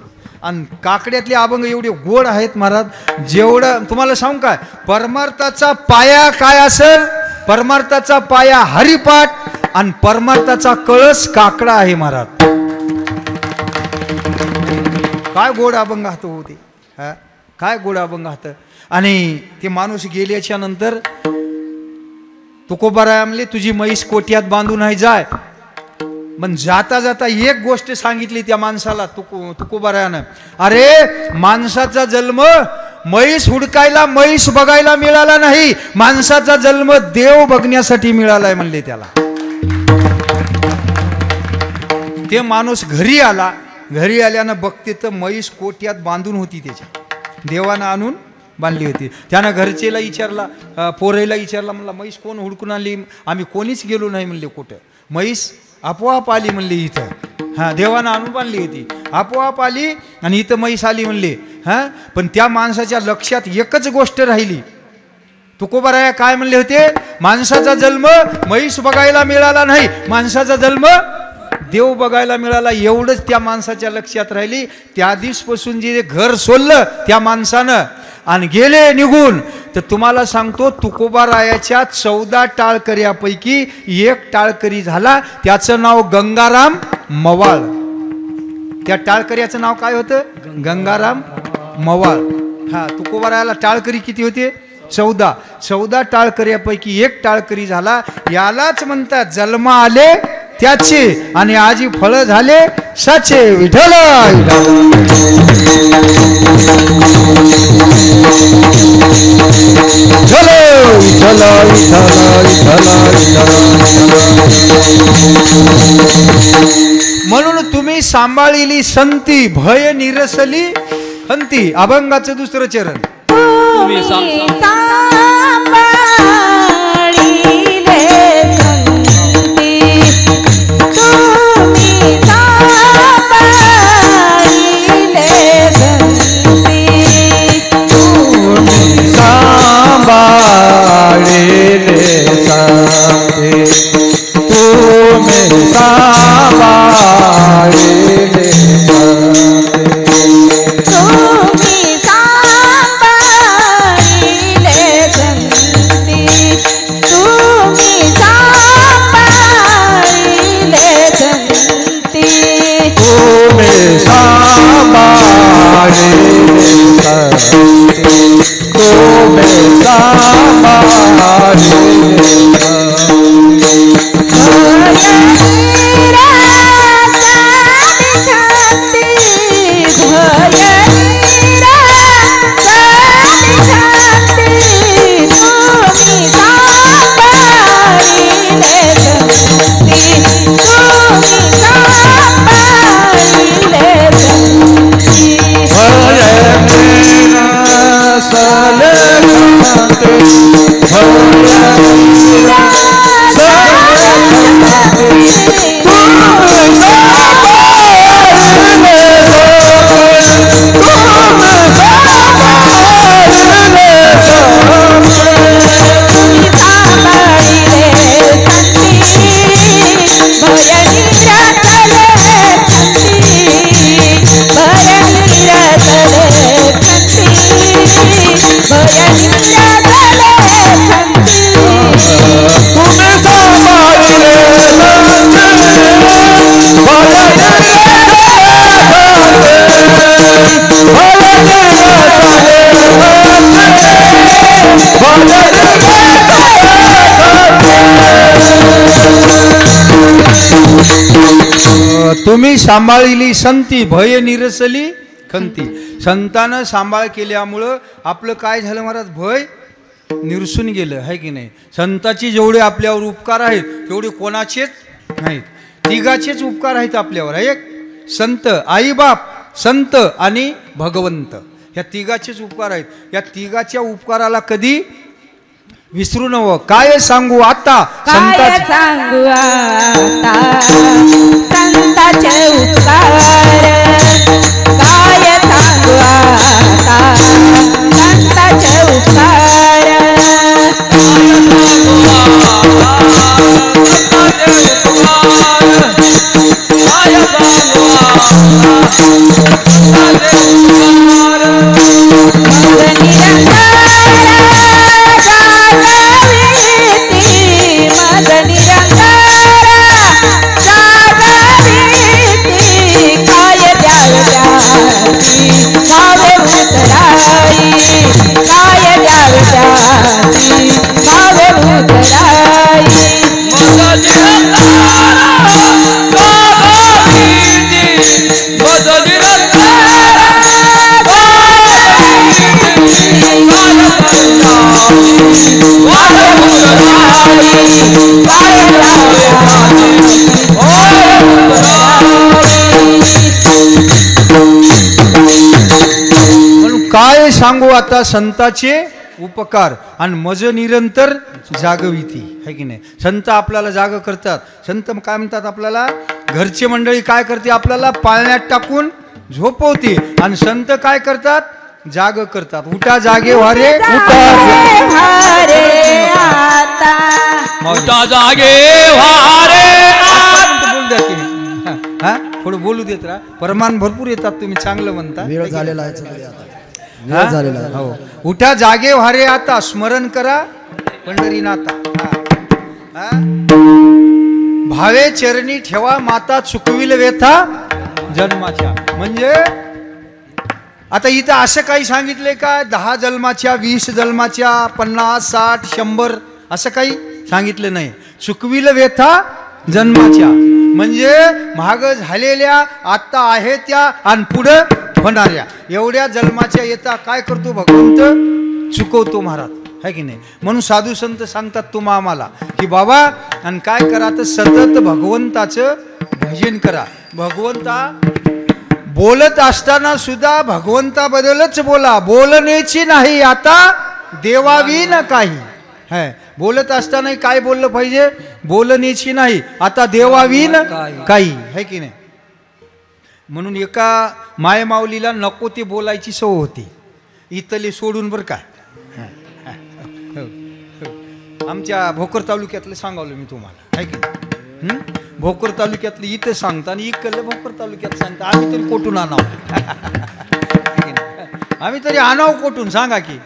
आणि काकड्यातले अभंग एवढे गोड आहेत महाराज. जेवढं तुम्हाला सांगू काय, परमार्थाचा पाया काय असेल? परमार्थाचा पाया हरिपाठ आणि परमार्थाचा कळस काकडा आहे महाराज. काय गोड अभंग होते. हा काय गोड अभंग हात. आणि ते माणूस गेल्याच्या नंतर तुकोबाराय म्हणले तुझी म्हैस कोट्यात बांधून नाही जाय. पण जाता जाता एक गोष्ट सांगितली त्या माणसाला तुकोबारायानं, अरे माणसाचा जन्म म्हैस हुडकायला म्हैस बघायला मिळाला नाही, माणसाचा जन्म देव बघण्यासाठी मिळालाय म्हणले त्याला. ते माणूस घरी आला, घरी आल्यानं बघते तर म्हैस कोट्यात बांधून होती, त्याच्या देवानं आणून बांधली होती. त्यानं घरचेला विचारला, पोरेला विचारला, म्हणला म्हैस कोण हुडकून आणली? आम्ही कोणीच गेलो नाही म्हणले कुठं, म्हैस आपोआप आली म्हणले इथं. हां, देवानं आणून बांधली होती, आपोआप आली आणि इथं म्हैस आली म्हणले. हां, पण त्या माणसाच्या लक्षात एकच गोष्ट राहिली. तुकोबाराया काय म्हणले होते, माणसाचा जन्म म्हैस बघायला मिळाला नाही, माणसाचा जन्म देव बघायला मिळाला, एवढंच त्या माणसाच्या लक्षात राहिली. त्या दिवसपासून जे घर सोडलं त्या माणसानं आणि गेले निघून, तर तुम्हाला सांगतो तुकोबारायाच्या 14 टाळकऱ्यापैकी एक टाळकरी झाला, त्याचं नाव गंगाराम मवाळ. त्या टाळकऱ्याचं नाव काय होतं? गंगाराम मवाळ. हा, तुकोबारायाला टाळकरी किती होते? 14 टाळकऱ्यापैकी एक टाळकरी झाला. यालाच म्हणतात जन्म आले त्याचे आणि आजी फळ झाले साचे. विठ्ठल म्हणून तुम्ही सांभाळिली संती, भय निरसली खंती. अभंगाचं दुसरं चरण. तुम्ही सांभाळिले तुम्ही सांभाळिली संती, भय निरसली खंती. संतानं सांभाळ केल्यामुळं आपलं काय झालं महाराज, भय निरसून गेलं, आहे की नाही. संताची जेवढे आपल्यावर उपकार आहेत तेवढे कोणाचेच नाहीत, तिघाचेच उपकार आहेत आपल्यावर. एक संत, आईबाप, संत आणि भगवंत, ह्या तिघाचेच उपकार आहेत. या तिघाच्या उपकाराला कधी विसरू नव. काय सांगू आता, काय सांगू आता संताचे उपकार, काय सांगू आता संताचे उपकार. काय द्याव म्हणून काय सांगू आता संताचे उपकार आणि मज निरंतर जागविती है की नाही. संत आपल्याला जाग करतात. संत काय म्हणतात आपल्याला, घरचे मंडळी काय करते, आपल्याला पाळण्यात टाकून झोपवते आणि संत काय करतात, जाग करतात. उठा जागे व्हारे हरे आता उठा जागे व्हारे बोल द्या की हा थोडं बोलू देत राहा. प्रमाण भरपूर येतात, तुम्ही चांगलं म्हणता. वेळ झालेला आहे सगळे आता. हा? वेळ झालेला आहे. हो. उठा जागे व्हारे आता, स्मरण करा पंढरीनाथा. हा? भावे चरणी ठेवा माता, चुकविल व्यथा जन्माच्या. म्हणजे आता इथं असं काही सांगितलंय का 10 जन्माच्या 20 जन्माच्या 50 60 100 असं काही सांगितलं नाही. चुकविल व्यथा जन्माच्या म्हणजे महाग झालेल्या, आता आहे त्या आणि पुढं होणाऱ्या एवढ्या जन्माच्या येता काय करतो भगवंत, चुकवतो महाराज है की नाही. म्हणून साधू संत सांगतात तुम्हा आम्हाला की बाबा आणि काय करा तर सतत भगवंताचं भजन करा. भगवंता बोलत असताना सुद्धा भगवंताबद्दलच बोला, बोलण्याची नाही आता देवावीन काही है. बोलत असताना काय बोललं पाहिजे, बोलण्याची नाही आता देवावीन काही है की नाही. म्हणून एका मायमाऊलीला नको ते बोलायची सवय होती, इथले सोडून बरं काय. आमच्या भोकर तालुक्यातलं सांगावलं मी तुम्हाला है की नाही. भोकर तालुक्यातलं इथं सांगता आणि इकडलं भोकर तालुक्यात सांगता. आम्ही तरी कोठून आणावं, आम्ही तरी आणावं कोठून सांगा की.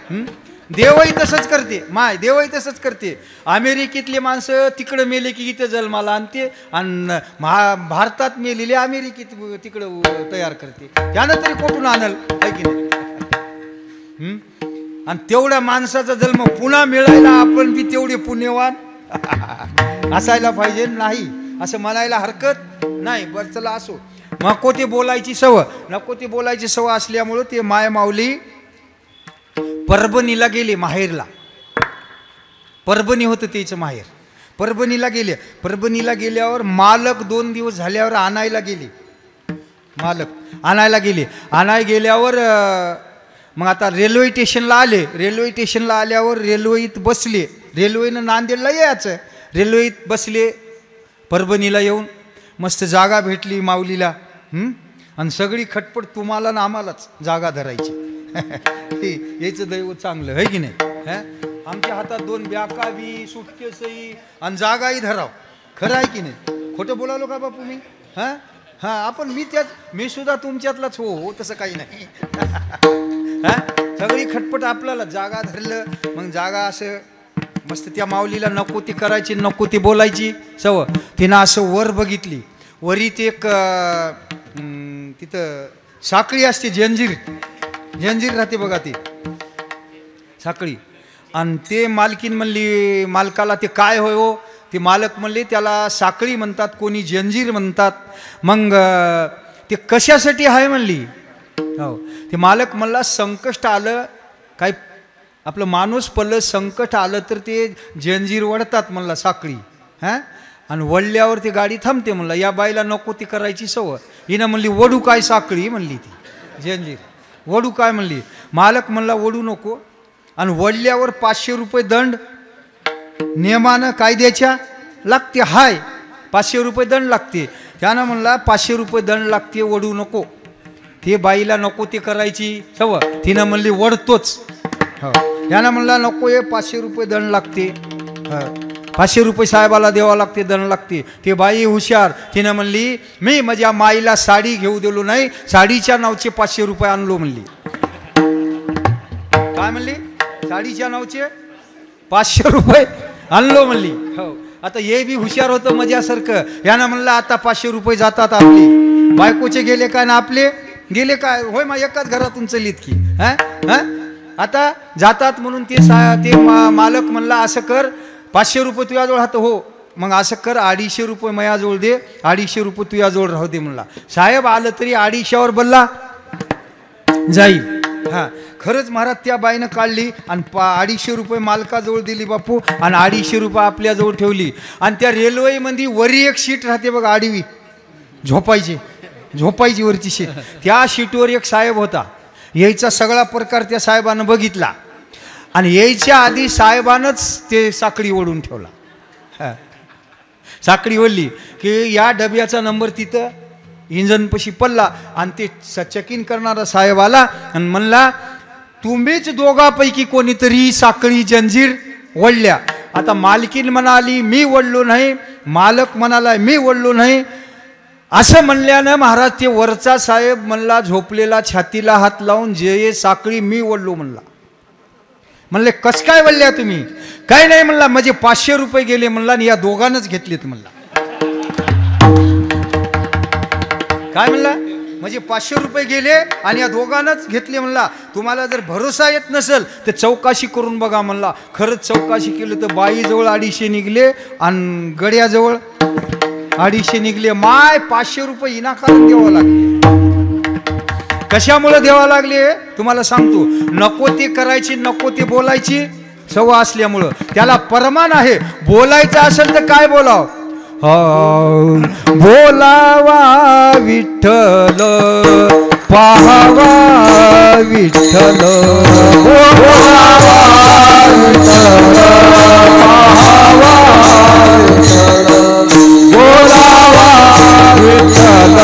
देवही तसंच करते, माय देवही तसंच करते. अमेरिकेतले माणसं तिकडं मेले की इथं जन्माला आणते आणि भारतात मेलेले अमेरिकेत तिकडं तयार करते. त्यानं तरी कोठून आणल है की नाही. आणि तेवढ्या माणसाचा जन्म पुन्हा मिळायला आपण बी तेवढे पुण्यवान असायला पाहिजे. नाही असं म्हणायला हरकत नाही. बरं चला असो. नको ते बोलायची सवय, नको ते बोलायची सवय असल्यामुळं ते माय माऊली परभणीला गेले, माहेरला. परभणी होतं त्याचं माहेर. परभणीला गेले. परभणीला गेल्यावर मालक 2 दिवस झाल्यावर आणायला गेले. मालक आणायला गेले. आणायला गेल्यावर मग आता रेल्वे स्टेशनला आले. रेल्वे स्टेशनला आल्यावर रेल्वेत बसले. रेल्वेनं नांदेडला यायचं. रेल्वेत बसले. परभणीला येऊन मस्त जागा भेटली माऊलीला. आणि सगळी खटपट तुम्हाला ना आम्हालाच जागा धरायची. याचं दैव चांगलं है की नाही. आमच्या हातात 2 बॅका बी सुटकेसही आणि जागाही धराव. खरं आहे की नाही. खोटं बोलावलो का बापू मी. आपण मी सुद्धा तुमच्यातलाच हो तसं काही नाही. सगळी खटपट आपल्याला जागा धरलं. मग जागा असं मस्त त्या माऊलीला नको ती करायची, नको ती बोलायची सवय. तिनं असं वर बघितली. वरीत एक तिथं साखळी असते, जंजीर राहते बघा ती साखळी. आणि ते मालकीन म्हणली मालकाला, ते काय होय हो. ते मालक म्हणले त्याला साखळी म्हणतात, कोणी जंजीर म्हणतात. मग ते कशासाठी आहे म्हणली. हो ते मालक म्हणला संकट आलं, काय आपलं माणूस पडलं, संकट आलं तर ते जंजीर वडतात म्हणला साखळी. आणि वडल्यावर ती गाडी थांबते म्हणला. या बाईला नको ती करायची सवय. हिनं म्हणली वडू काय साखळी म्हणली, ती जंजीर वडू काय म्हणली. मालक म्हणला वडू नको. आणि वडल्यावर 500 रुपये दंड नियमानं कायद्याच्या लागते. हाय 500 रुपये दंड लागते. त्यानं म्हणला 500 रुपये दंड लागते, वडू नको. ते बाईला नको ते करायची सवय. तिनं म्हणली वडतोच. हो यानं म्हणला नको, 500 रुपये दंड लागते. 500 रुपये साहेबाला द्यावा लागते, दंड लागते. ते बाई हुशार. तिनं म्हणली मी माझ्या माईला साडी घेऊ दिलो नाही, साडीच्या नावचे 500 रुपये आणलो म्हणली. काय म्हणली, साडीच्या नावचे 500 रुपये आणलो म्हणली. हो आता हे बी हुशार होतं मजासारखं. यानं म्हणलं आता 500 रुपये जातात आपली. बायकोचे गेले काय ना आपले गेले काय, होय मग एकाच घरातून चलीत की. आता जातात म्हणून ते मालक म्हणला असं कर, 500 रुपये तुझ्याजवळ हात हो, मग असं कर 250 रुपये माझ्याजवळ दे, 250 रुपये तुझ्याजवळ राहू दे म्हणला. साहेब आलं तरी 250वर बल्ला जाईल. खरंच महाराज त्या बाईनं काढली आणि 250 रुपये मालकाजवळ दिली बापू आणि 250 रुपये आपल्याजवळ ठेवली. आणि त्या रेल्वेमध्ये वरी एक सीट राहते बघा आडवी झोपायची वरची सीट. त्या सीटवर एक साहेब होता. यायचा सगळा प्रकार त्या साहेबानं बघितला आणि यायच्या आधी साहेबानंच ते साखळी ओढून ठेवला. साखळी ओढली की या डब्याचा नंबर तिथं इंजनपाशी पडला आणि ते चेकिंग करणारा साहेब आला आणि म्हणला तुम्हीच दोघांपैकी कोणीतरी साखळी जंजीर ओढल्या. आता मालकीन म्हणाली मी ओढलो नाही, मालक म्हणाला मी ओढलो नाही. असं म्हणल्यानं महाराज ते वरचा साहेब म्हणला झोपलेला छातीला हात लावून जे साखळी मी ओढलो म्हणला. म्हणले कस काय बोलल्या तुम्ही? काय नाही म्हणला म्हणजे 500 रुपये गेले म्हणला आणि या दोघांनाच घेतलेत म्हणला. काय म्हणला म्हणजे 500 रुपये गेले आणि या दोघांनाच घेतले म्हणला. तुम्हाला जर भरोसा येत नसेल तर चौकशी करून बघा म्हणला. खरंच चौकशी केली तर बाईजवळ 250 निघले आणि गड्याजवळ 250 निघले. माय 500 रुपये इनाकारण द्यावं लागले. कशामुळे द्यावं लागले तुम्हाला सांगतो. नको ते करायची नको ते बोलायची सवय असल्यामुळं. त्याला परमान आहे. बोलायचं असेल तर काय बोलाव? बोलावा विठ्ठल पाहावा विठ्ठल बोलावा विठ्ठल पाहावा विठ्ठल बोलावा विठ्ठल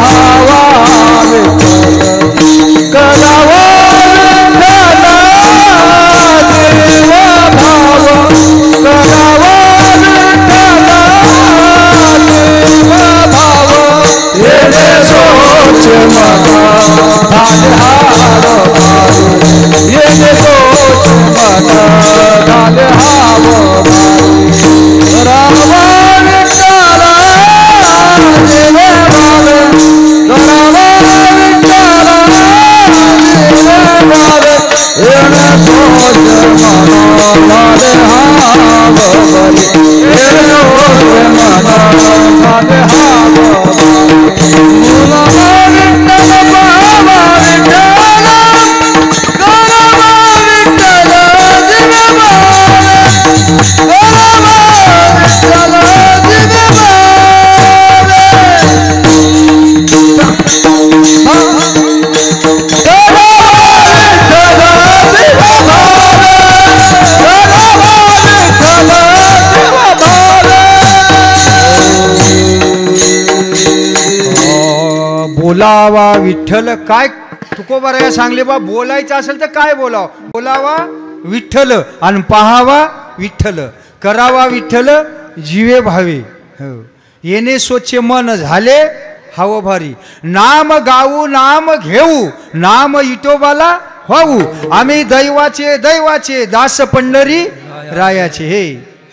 पाहावा विठ्ठल करावा विठ्ठल देव भाव करावा येणे सोच मना झाले हाव येणे सोच मना झाले हाव रामा विठ्ठला देव भावे रामा विठ्ठला देव भावे येणे सोच मना झाले हाव येणे सोच मना झाले हाव बोलावा विठ्ठल. काय तुकोबाराया सांगले बा बोलायचं असेल तर काय बोलाव? बोलावा विठ्ठल आणि पाहावा विठ्ठल करावा विठ्ठल जीवे भावे. येणे स्वच्छ मन झाले हाव भारी. नाम गाऊ नाम घेऊ नाम इटोबाला होऊ. आम्ही दैवाचे दैवाचे दास पंढरी रायाचे. हे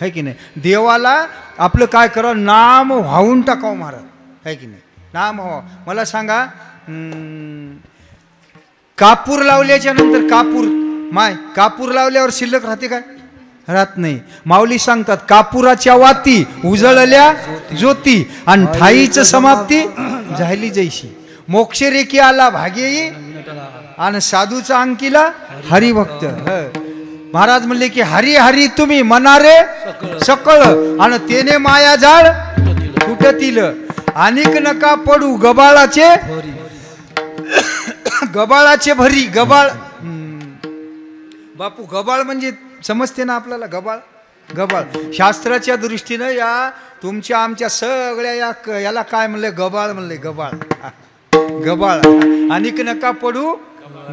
है की नाही. देवाला आपलं काय करावं? नाम व्हावून टाकावं महाराज. है की नाही. नाम हो. मला सांगा कापूर लावल्याच्या नंतर कापूर लावल्यावर शिल्लक राहते काय? राहत नाही. माऊली सांगतात कापुराच्या वाती उजळल्या ज्योती आणि ठाईच समाप्ती झाली जैशी. मोक्षरेखी आला भाग्येई आणि साधूचा अंकीला हरिभक्त. महाराज म्हणले की हरी हरी तुम्ही मनारे सकळ आणि तेने माया जाळ तुटतील. अनेक नका पडू गबाळाचे भरी. गबाळ बापू गबाळ म्हणजे समजते ना आपल्याला? गबाळ शास्त्राच्या दृष्टीनं या तुमच्या आमच्या सगळ्या याला काय म्हणले? गबाळ म्हणले. गबाळ अनेक नका पडू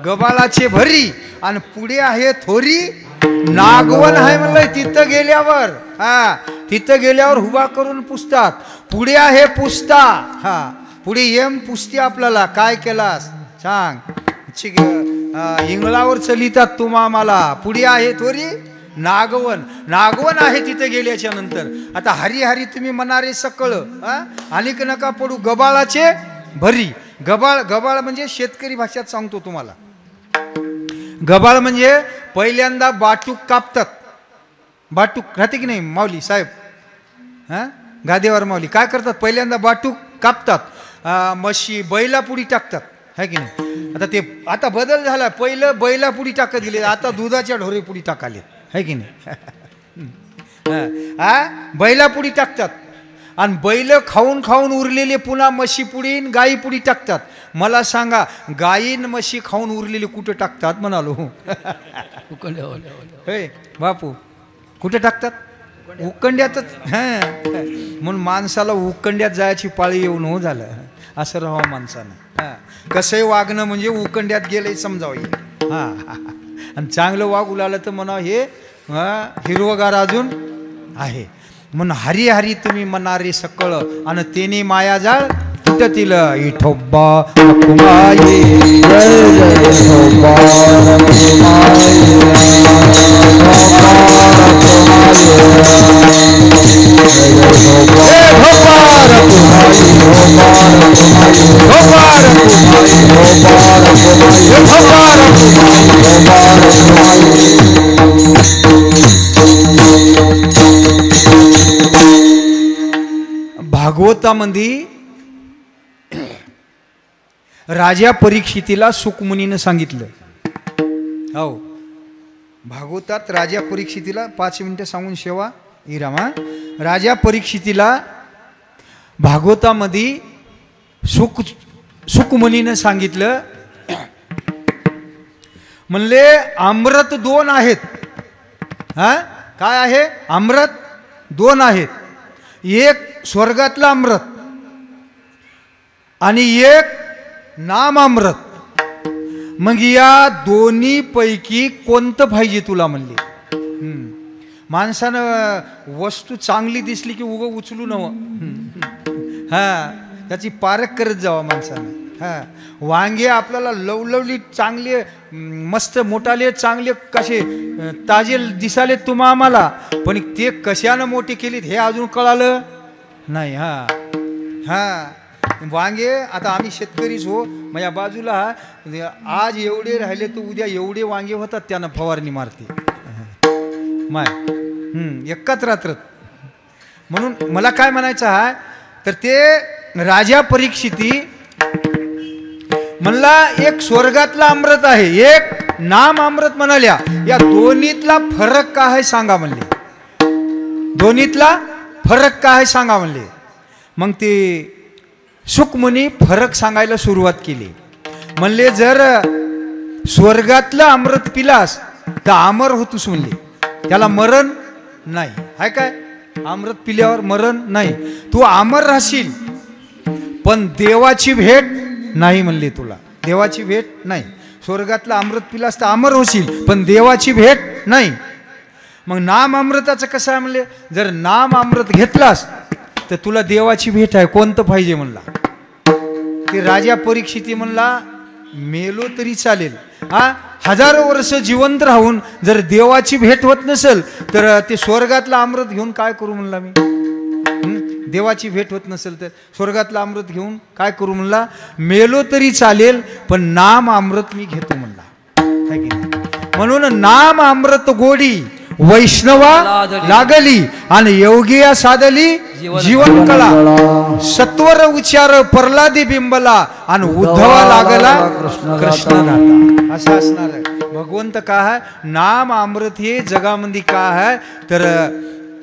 गबाळाचे भरी आणि पुढे आहे थोरी नागवन आहे म्हणलंय. तिथं गेल्यावर उभा करून पुसतात. पुढे आहे पुसता. पुढे येम पुसते आपल्याला काय केलास सांग. इंगळावर चलितात तुम्हा आम्हाला. पुढे आहे थोरी नागवन आहे तिथं गेल्याच्या नंतर. आता हरी हरी तुम्ही मनारे सकळ अनेक नका पडू गबाळाचे भरी. गबाळ म्हणजे शेतकरी भाषेत सांगतो तुम्हाला. गबाळ म्हणजे पहिल्यांदा बाटूक कापतात. बाटूक राहते की नाही माऊली साहेब? गादेवर माऊली काय करतात? पहिल्यांदा बाटूक कापतात. म्हशी बैला पुढी टाकतात. है की नाही. आता बदल झाला. पहिलं बैला पुढी टाकत दिले, आता दुधाच्या ढोरे पुढी टाकाले, है की नाही. बैला पुढी टाकतात आणि बैल खाऊन खाऊन उरलेले पुन्हा म्हशी पुढी गाई पुढी टाकतात. मला सांगा, गायीन म्हशी खाऊन उरलेले कुठं टाकतात म्हणालो. हे बापू कुठे टाकतात? उकंड्यातच. म्हणून माणसाला उकंड्यात जायची पाळी येऊन हो झालं. असं राहावं माणसानं. कसंही वागणं म्हणजे उकंड्यात गेलंय समजावं. आणि चांगलं वागू लागलं तर म्हणा हे हिरवगार अजून आहे. म्हणून हरी हरी तुम्ही मनारे सकळ आणि तेने माया जाळ तुटतील इठोबा रखुमाई. जय जय विठोबा भागवतामध्ये राजा परीक्षितीला सुकमुनीनं सांगितलं. हो, भागवतात राजा परीक्षितीला 5 मिनिटं सांगून शेवा इरामा. राजा परीक्षितीला भागवतामध्ये सुकमुनीनं सांगितलं, म्हणले अमृत 2 आहेत. काय आहे? अमृत 2 आहेत. एक स्वर्गातलं अमृत आणि एक नाम अमृत. मग या दोन्ही पैकी कोणतं पाहिजे तुला म्हणले. माणसानं वस्तू चांगली दिसली की उगं उचलू नवं. त्याची पारख करत जावा माणसानं. वांगे आपल्याला लवलवली चांगले मस्त मोठाले चांगले कसे ताजे दिसाले तुम्हा आम्हाला, पण ते कशानं मोठे केलीत हे अजून कळालं नाही. वांगे आता आम्ही शेतकरीच हो, माझ्या बाजूला आज एवढे राहिले तर उद्या एवढे वांगे होतात. त्यानं फवारणी मारते माय एकाच रात्रात. म्हणून मला काय म्हणायचं आहे तर ते राजा परीक्षिती म्हणला एक स्वर्गातला अमृत आहे, एक नाम अमृत म्हणाल्या. या दोन्हीतला फरक काय आहे सांगा म्हणले. दोन्हीतला फरक काय आहे सांगा म्हणले. मग ते सुकमुनी फरक सांगायला सुरुवात केली. म्हणले जर स्वर्गातलं अमृत पिलास तर अमर होतोस म्हणले, त्याला मरण नाही. हाय काय? अमृत पिल्यावर मरण नाही. तू अमर राहशील पण देवाची भेट नाही म्हणले. तुला देवाची भेट नाही. स्वर्गातलं अमृत पिलास तर अमर होशील पण देवाची भेट नाही. मग नाम अमृताचं कसं आहे म्हणले, जर नाम अमृत घेतलास तर तुला देवाची भेट आहे. कोणतं पाहिजे म्हणला. ते राजा परीक्षिती म्हणला मेलो तरी चालेल. हजारो वर्ष जिवंत राहून जर देवाची भेट होत नसेल तर ते स्वर्गातलं अमृत घेऊन काय करू म्हणला मी. देवाची भेट होत नसेल तर स्वर्गातलं अमृत घेऊन काय करू म्हणला. मेलो तरी चालेल पण नाम अमृत मी घेतो म्हणला. म्हणून नाम अमृत गोडी वैष्णवा लागली आणि योगिया साधली जीवन कला. सत्वर उच्चार प्रल्हादी बिंबला आणि उद्धवा लागला कृष्णदाता. असं असणार आहे. भगवंत काय आहे? नाम अमृत हे जगामध्ये काय आहे तर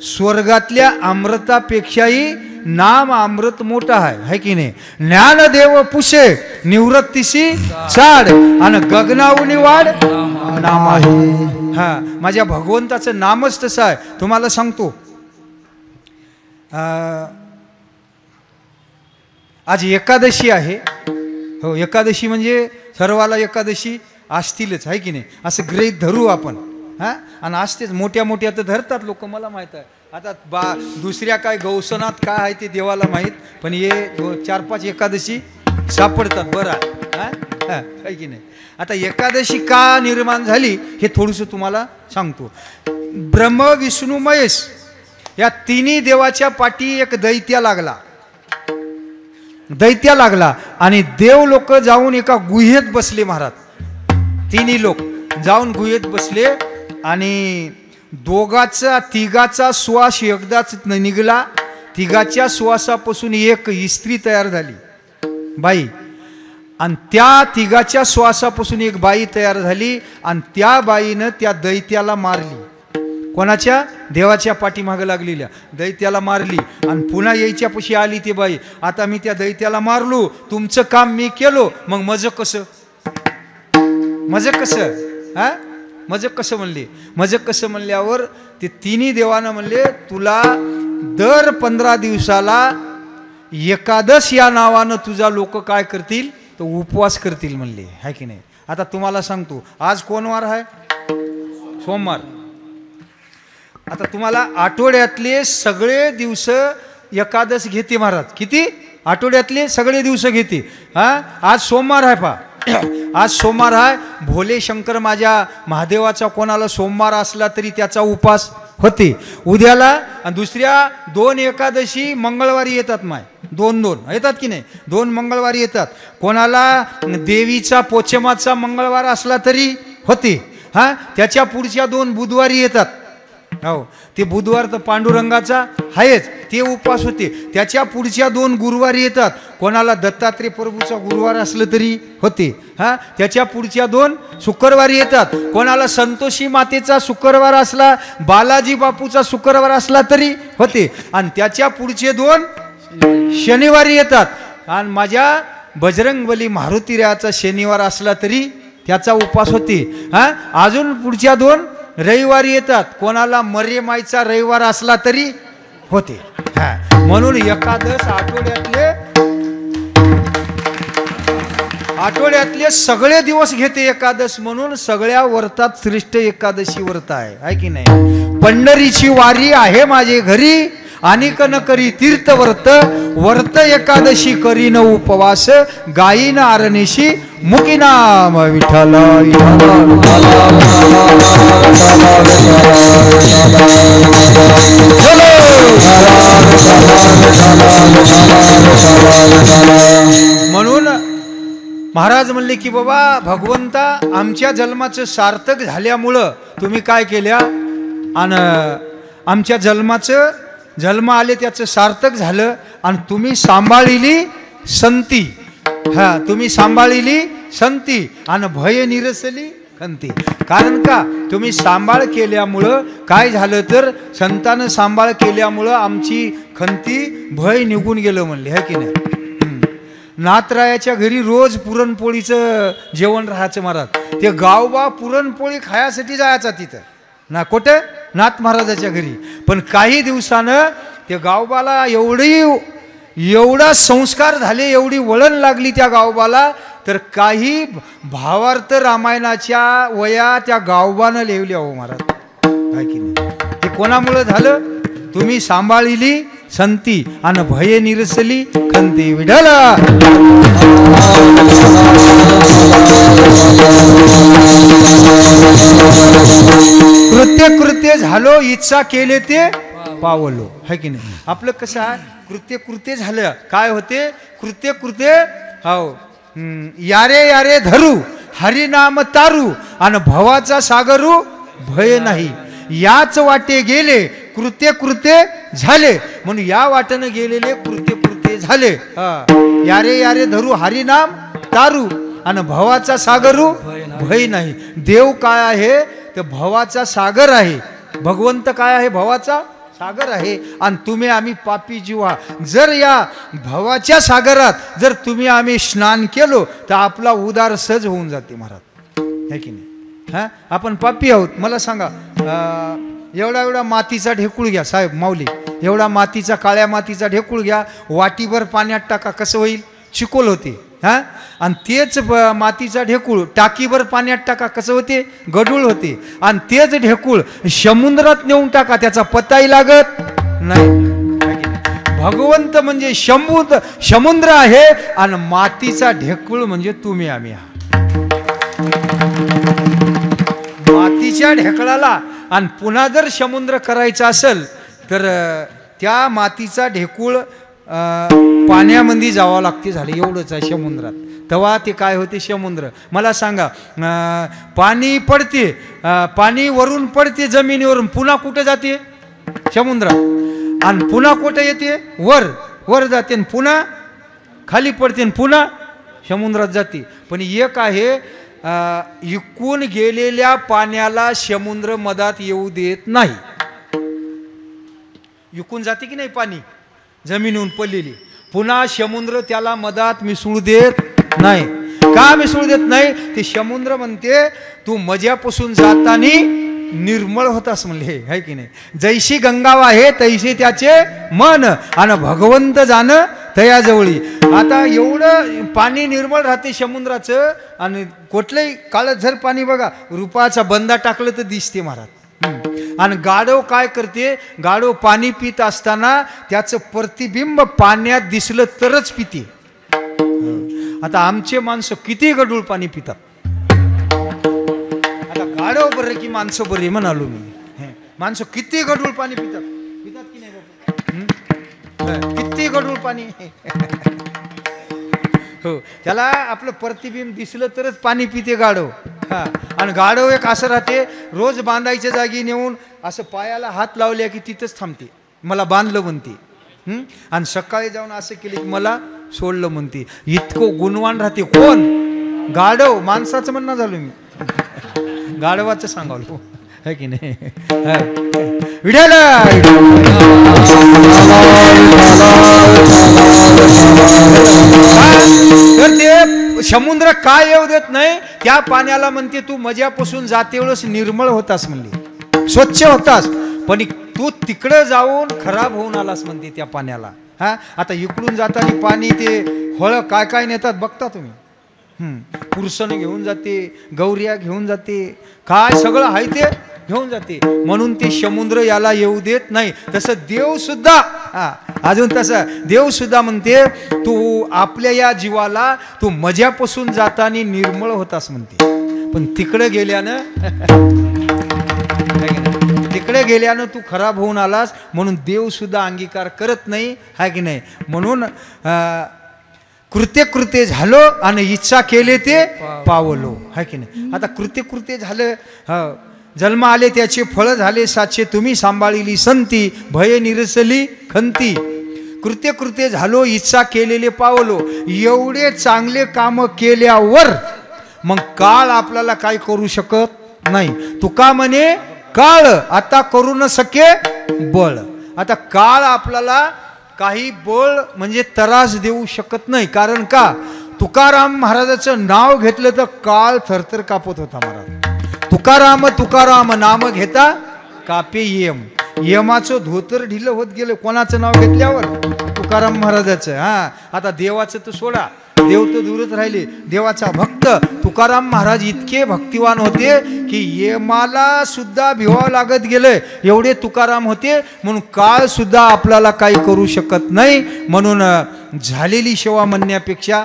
स्वर्गातल्या अमृतापेक्षाही नाम अमृत मोठा आहे की नाही. ज्ञानदेव पुषे निवृत्तीशी चाड आणि गगनावनी वाढ नाम आहे. माझ्या भगवंताचं नामच तसं आहे. तुम्हाला सांगतो, आज एकादशी आहे. हो, एकादशी म्हणजे सर्वाला एकादशी असतीलच आहे की नाही, असं गृहीत धरू आपण. आणि असतेच मोठ्या मोठ्या तर धरतात लोक, मला माहीत आहे. आता दुसऱ्या काय गौसनात काय आहे ते देवाला माहीत, पण हे 4-5 एकादशी सापडतात. बरं आहे की नाही. आता एकादशी का निर्माण झाली हे थोडंसं तुम्हाला सांगतो. ब्रह्म विष्णू महेश या तिन्ही देवाच्या पाठी एक दैत्य लागला आणि देव लोक जाऊन एका गुहेत बसले. महाराज तिन्ही लोक जाऊन गुहेत बसले आणि तिघाचा श्वास एकदाच निघाला. तिघाच्या श्वासापासून एक स्त्री तयार झाली बाई. आणि त्या तिघाच्या श्वासापासून एक बाई तयार झाली आणि त्या बाईनं त्या दैत्याला मारली. कोणाच्या? देवाच्या पाठीमागं लागलेल्या दैत्याला मारली आणि पुन्हा यायच्यापाशी आली ती बाई. आता मी त्या दैत्याला मारलो, तुमचं काम मी केलो, मग मज कसं? मज कसं? हा, मज कसं म्हणले? मज कसं म्हणल्यावर ते तिन्ही देवानं म्हणले, तुला दर 15 दिवसाला एकादश या नावानं तुझा लोक काय करतील? तो उपवास करतील म्हणले, आहे की नाही? आता तुम्हाला सांगतो, आज कोण वार आहे? सोमवार. आता तुम्हाला आठवड्यातले सगळे दिवस एकादश घेते महाराज. किती? आठवड्यातले सगळे दिवस घेते. हा, आज सोमवार आहे पा. आज सोमवार आहे. भोले शंकर माझ्या महादेवाचा कोणाला सोमवार असला तरी त्याचा उपास होते. उद्याला आणि दुसऱ्या 2 एकादशी मंगळवारी येतात. माय 2 येतात की नाही? 2 मंगळवारी येतात. कोणाला देवीचा पोचमाचा मंगळवार असला तरी होते. हा, त्याच्या पुढच्या 2 बुधवारी येतात. हो, ते बुधवार तर पांडुरंगाचा आहेच, ते उपवास होते. त्याच्या पुढच्या 2 गुरुवारी येतात. कोणाला दत्तात्रय प्रभूचा गुरुवार असलं तरी होते. हा, त्याच्या पुढच्या 2 शुक्रवारी येतात. कोणाला संतोषी मातेचा शुक्रवार असला, बालाजी बापूचा शुक्रवार असला तरी होते. आणि त्याच्या पुढचे 2 शनिवारी येतात. आणि माझ्या बजरंगबली मारुतीरायाचा शनिवार असला तरी त्याचा उपवास होते. हा, अजून पुढच्या 2 रविवारी येतात. कोणाला मर्ये माईचा रविवार असला तरी होते. हा, म्हणून एकादश आठवड्यातले सगळे दिवस घेते एकादश. म्हणून सगळ्या व्रतात श्रेष्ठ एकादशी व्रत आहे की नाही? पंढरीची वारी आहे माझे घरी, अनेक न करी तीर्थव्रत, व्रत एकादशी करीन उपवास, गायीन आरणेशी मुकी नाम विठ्ठल. म्हणून महाराज म्हणले की बाबा भगवंता, आमच्या जन्माचं सार्थक झाल्यामुळं तुम्ही काय केल्या? आणि आमच्या जन्माचं जन्म आले त्याचं सार्थक झालं आणि तुम्ही सांभाळिली संती. हा, तुम्ही सांभाळिली संती आणि भय निरसली खंती. कारण का? तुम्ही सांभाळ केल्यामुळं काय झालं तर संतानं सांभाळ केल्यामुळं आमची खंती भय निघून गेलं म्हणले, है की नाही? नाथरायाच्या घरी रोज पुरणपोळीचं जेवण राहायचं महाराज. ते गावबा पुरणपोळी खायासाठी जायचा तिथं ना, कुठं? नाथ महाराजाच्या घरी. पण काही दिवसानं ते गावबाला एवढा संस्कार झाले, एवढी वळण लागली त्या गावबाला, तर काही भावार्थ रामायणाच्या वया त्या गावबानं लिहिल्या हो महाराज, काय की नाही? हे कोणामुळे झालं? तुम्ही सांभाळिली संती आणि भये निरसली खंती. विठ्ठला कृत्य कृत्य झालो, इच्छा केले ते पावलो, है की नाही? आपलं कसं आहे? कृत्य कृत्य झालं काय होते? कृत्य कृत्य हो, यारे यारे धरू, हरिनाम तारू आणि भवाचा सागरू भय नाही. याच वाटे गेले कृत्य कृत्य झाले, म्हणून या वाटेने गेलेले कृत्य कृत्य झाले. यारे यारे धरू, हरिनाम तारू आणि भवाचा सागरू भय नाही. देव काय आहे? तर भवाचा सागर आहे. भगवंत काय आहे? भवाचा सागर आहे. आणि तुम्ही आम्ही पापी जीवा, जर या भवाच्या सागरात जर तुम्ही आम्ही स्नान केलो तर आपला उदार सहज होऊन जाते महाराज, है की नाही? हा, आपण पापी आहोत. मला सांगा, एवढा एवढा मातीचा ढेकूळ घ्या साहेब माऊली, एवढा मातीचा, काळ्या मातीचा ढेकूळ घ्या, वाटीभर पाण्यात टाका, कसं होईल? चिकोल होते. हा, आणि तेच मातीचा ढेकूळ टाकीभर पाण्यात टाका, कसं होते? गडूळ होते. आणि तेच ढेकूळ समुद्रात नेऊन टाका, त्याचा पत्ताही लागत नाही. भगवंत म्हणजे समुद्र आहे आणि मातीचा ढेकूळ म्हणजे तुम्ही आम्ही आहात. मातीच्या ढेकळाला आणि पुन्हा जर समुद्र करायचा असेल तर त्या मातीचा ढेकूळ पाण्यामध्ये जावं लागते. झाले एवढंच आहे समुद्रात, तेव्हा ते काय होते? समुद्र. मला सांगा, पाणी पडते, पाणी वरून पडते जमिनीवरून, पुन्हा कुठे जाते? समुद्रात. आणि पुन्हा कुठे येते? वर जाते, पुन्हा खाली पडते, पुन्हा समुद्रात जाते. पण एक आहे इकून गेलेल्या पाण्याला समुद्र मधात येऊ देत नाही. इकून जाते की नाही पाणी जमिनीहून पडलेली, पुन्हा समुद्र त्याला मधात मिसळू देत नाही. का मिसळू देत नाही? ते समुद्र म्हणते तू मजापासून जातानी निर्मळ होतास म्हणले, है की नाही. जैशी गंगा वाहे तैसे त्याचे मन, आणि भगवंत जाणं तयाजवळी. आता एवढं पाणी निर्मळ राहते समुद्राचं, आणि कुठलंही काळत झर पाणी बघा, रुपयाचा बंदा टाकलं तर दिसते महाराज. आणि गाढव काय करते, गाढव पाणी पित असताना त्याचं प्रतिबिंब पाण्यात दिसलं तरच पिते. आता आमचे माणसं किती गडूळ पाणी पितात. आता गाढव बरं की माणसं बरे म्हणालो मी. माणसं किती गडूळ पाणी पितात, पितात की नाही बाबा? किती गडूळ पाणी. हो, त्याला आपलं प्रतिबिंब दिसलं तरच पाणी पिते गाढव. हा, आणि गाढव एक असं राहते, रोज बांधायच्या जागी नेऊन असं पायाला हात लावल्या की तिथंच थांबते, मला बांधलं म्हणते. आणि सकाळी जाऊन असं केलं की मला सोडलं म्हणते. इतकं गुणवान राहते. कोण? गाढव. माणसाचं म्हणणं झालो मी, गाढवाचं सांगावलो, है की नाही. विड्याला तर ते समुद्र काय येऊ देत नाही, त्या पाण्याला म्हणते तू मजापासून जाते वेळेस निर्मळ होतास म्हणले, स्वच्छ होतास, पण तू तिकडे जाऊन खराब होऊन आलास म्हणते त्या पाण्याला. हा, आता इकडून जाताना पाणी ते हळ काय काय नेतात बघता तुम्ही. पुरुषाने घेऊन जाते, गौऱ्या घेऊन जाते, काय सगळं आहे ते घेऊन जाते. म्हणून ते समुद्र याला येऊ देत नाही. तसं देव सुद्धा, अजून तसं देव सुद्धा म्हणते तू आपल्या या जीवाला तू मजापासून जाताना निर्मळ होतास म्हणते. पण तिकडे गेल्यानं तू खराब होऊन आलास, म्हणून देव सुद्धा अंगीकार करत नाही, आहे की नाही. म्हणून कृत्य झालो आणि इच्छा केले ते पावलो, है की नाही. आता कृत्य झालं, जन्म आले त्याचे फळ झाले साचे, तुम्ही सांभाळिली संती, भय निरसली खंती. कृत्य झालो, इच्छा केलेले पावलो. एवढे चांगले काम केल्यावर मग काळ आपल्याला काय करू शकत नाही. तुका म्हणे काळ आता करू न सके बळ. आता काळ आपल्याला काही बळ म्हणजे त्रास देऊ शकत नाही. कारण का, तुकाराम महाराजाचं नाव घेतलं तर काळ थरथर कापत होता महाराज. तुकाराम नाम घेता कापे यम. यमाचं धोतर ढिलं होत गेलं कोणाचं नाव घेतल्यावर, तुकाराम महाराजाचं. हा, आता देवाचं तर सोडा, देव तर दूरच राहिले. देवाचा भक्त तुकाराम महाराज इतके भक्तिवान होते की यमाला सुद्धा भिवावं लागत गेलं, एवढे तुकाराम होते. म्हणून काळ सुद्धा आपल्याला काही करू शकत नाही. म्हणून झालेली सेवा म्हणण्यापेक्षा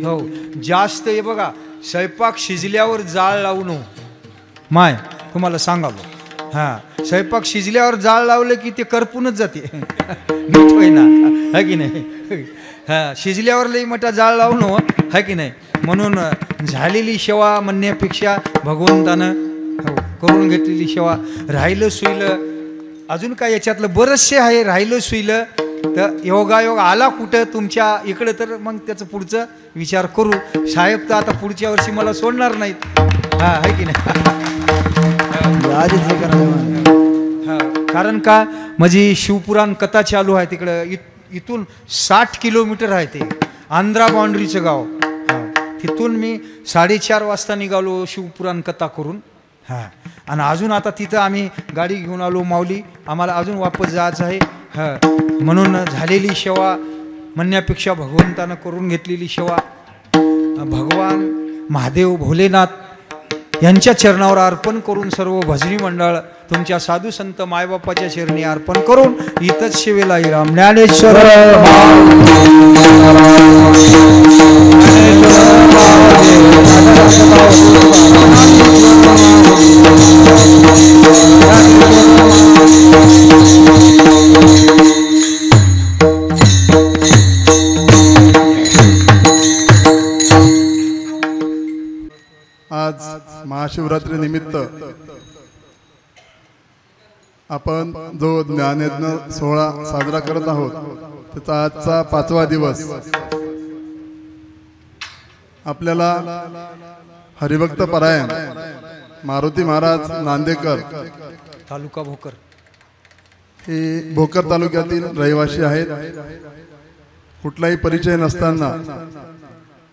हो जास्त. हे बघा, स्वयंपाक शिजल्यावर जाळ लावू नको. माय तुम्हाला सांगावं, हा, स्वयंपाक शिजल्यावर जाळ लावलं की ते करपूनच जाते. मीठ होय ना, है की नाही. हा, शिजल्यावर लई मोठा जाळ लावू नको, है की नाही. म्हणून झालेली सेवा म्हणण्यापेक्षा भगवंतानं हो करून घेतलेली सेवा. राहिलं सुईलं अजून काय याच्यातलं बरचसे आहे. राहिलं सुईलं तर योगायोग आला कुठं तुमच्या इकडं, तर मग त्याचं पुढचं विचार करू. साहेब तर आता पुढच्या वर्षी मला सोडणार नाहीत, हा, है की नाही. कारण का, माझी शिवपुराण कथा चालू आहे तिकडं. इथून 60 किलोमीटर आहे ते आंध्रा बाउंड्रीचं गाव. तिथून मी 4:30 वाजता निघालो शिवपुराण कथा करून. हा, आणि अजून आता तिथं आम्ही गाडी घेऊन आलो माऊली, आम्हाला अजून वापस जायचं आहे. हा, म्हणून झालेली सेवा म्हणण्यापेक्षा भगवंतानं करून घेतलेली सेवा. भगवान महादेव भोलेनाथ यांच्या चरणावर अर्पण करून सर्व भजनी मंडळ तुमच्या साधू संत मायबापाच्या चरणी अर्पण करून इथंच सेवेला राम ज्ञानेश्वर आज महाशिवरात्री निमित्त आपण जो ज्ञानयज्ञ सोहळा साजरा करत आहोत त्याचा आजचा 5वा दिवस. आपल्याला हरिभक्त परायण मारुती महाराज नांदेकर तालुका भोकर हे भोकर तालुक्यातील रहिवासी आहेत. कुठलाही परिचय नसताना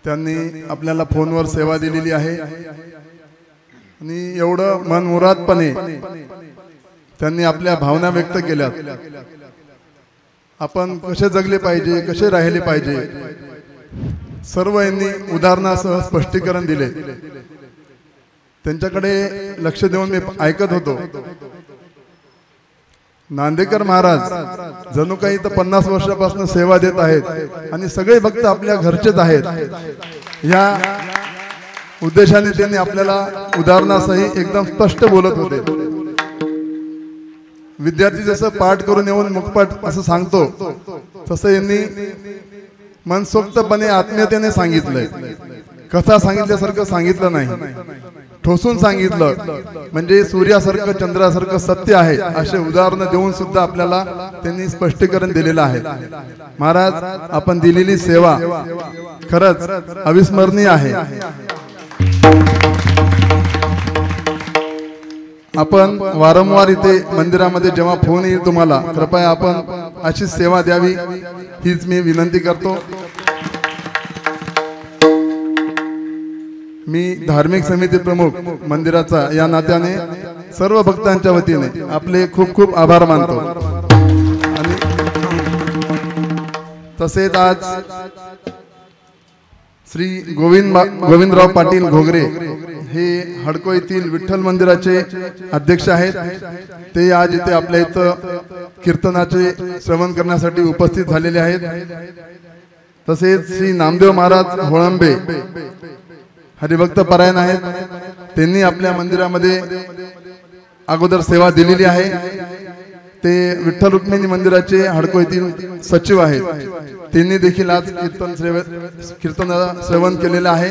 त्यांनी आपल्याला फोनवर सेवा दिलेली आहे आणि एवढं मनमुरादपणे त्यांनी आपल्या भावना व्यक्त केल्या. आपण कसे जगले पाहिजे, कसे राहिले पाहिजे, सर्व यांनी उदाहरणासह स्पष्टीकरण दिले. त्यांच्याकडे लक्ष देऊन मी ऐकत होतो. नांदेकर महाराज जणू काही तर 50 वर्षापासून सेवा देत आहेत आणि सगळे भक्त आपल्या घरचेच आहेत. या उद्देशाने त्यांनी आपल्याला उदाहरणासहित एकदम स्पष्ट बोलत होते. विद्यार्थी जसं पाठ करून येऊन मुखपाठ असं सांगतो तसं यांनी मनसोक्तपणे आत्मीयतेने सांगितलंय. कथा सांगितल्यासारखं सांगितलं नाही, ठोसून सांगितलं. म्हणजे सूर्यासारखं चंद्रासारखं सत्य आहे असे उदाहरण देऊन सुद्धा आपल्याला त्यांनी स्पष्टीकरण दिलेलं आहे. महाराज आपण दिलेली सेवा खरंच अविस्मरणीय आहे. आपण वारंवार इथे मंदिरामध्ये जेव्हा फोन येईल तुम्हाला कृपया आपण अशी सेवा द्यावी हीच मी विनंती करतो. मी धार्मिक समिती प्रमुख मंदिराचा या नात्याने सर्व भक्तांच्या वतीने आपले खूप खूप आभार मानतो. आणि तसेच आज श्री गोविंदराव पाटील घोगरे हे हडको येथील विठ्ठल मंदिराचे अध्यक्ष आहेत. ते आज इथे आपल्या इथं कीर्तनाचे श्रवण करण्यासाठी उपस्थित झालेले आहेत. तसेच श्री नामदेव महाराज होळंबे हरिभक्त परायण आहेत. त्यांनी आपल्या मंदिरामध्ये अगोदर सेवा दिलेली आहे. ते विठ्ठल रुक्मिणी मंदिराचे हडको येथील सचिव आहेत. त्यांनी देखील आज कीर्तन श्रवण केलेलं आहे.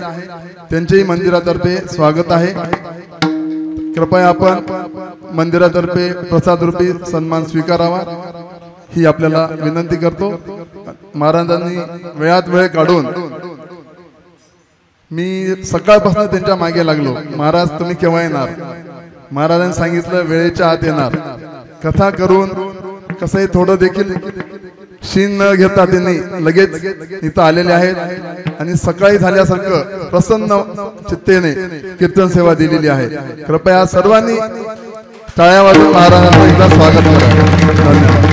त्यांचेही मंदिरातर्फे स्वागत आहे. कृपया आपण मंदिरातर्फे प्रसाद रूपी सन्मान स्वीकारावा ही आपल्याला विनंती करतो. महाराजांनी वेळात वेळ काढून मी सकाळपासून त्यांच्या मागे लागलो. महाराज तुम्ही केव्हा येणार? महाराजांनी सांगितलं वेळेच्या आत येणार. कथा करून कसंही थोडं देखील शीन न घेता त्यांनी लगेच इथं आलेले आहेत आणि सकाळी झाल्यासारखं प्रसन्न चित्तेने कीर्तन सेवा दिलेली आहे. कृपया सर्वांनी टाळ्या वाजवून महाराजांचं एकदा स्वागत करा. धन्यवाद.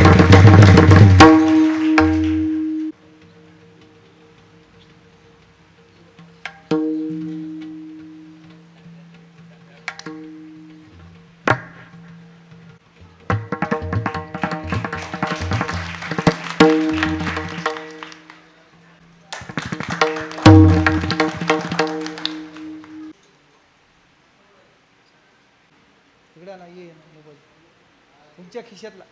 तुमच्या खिशातला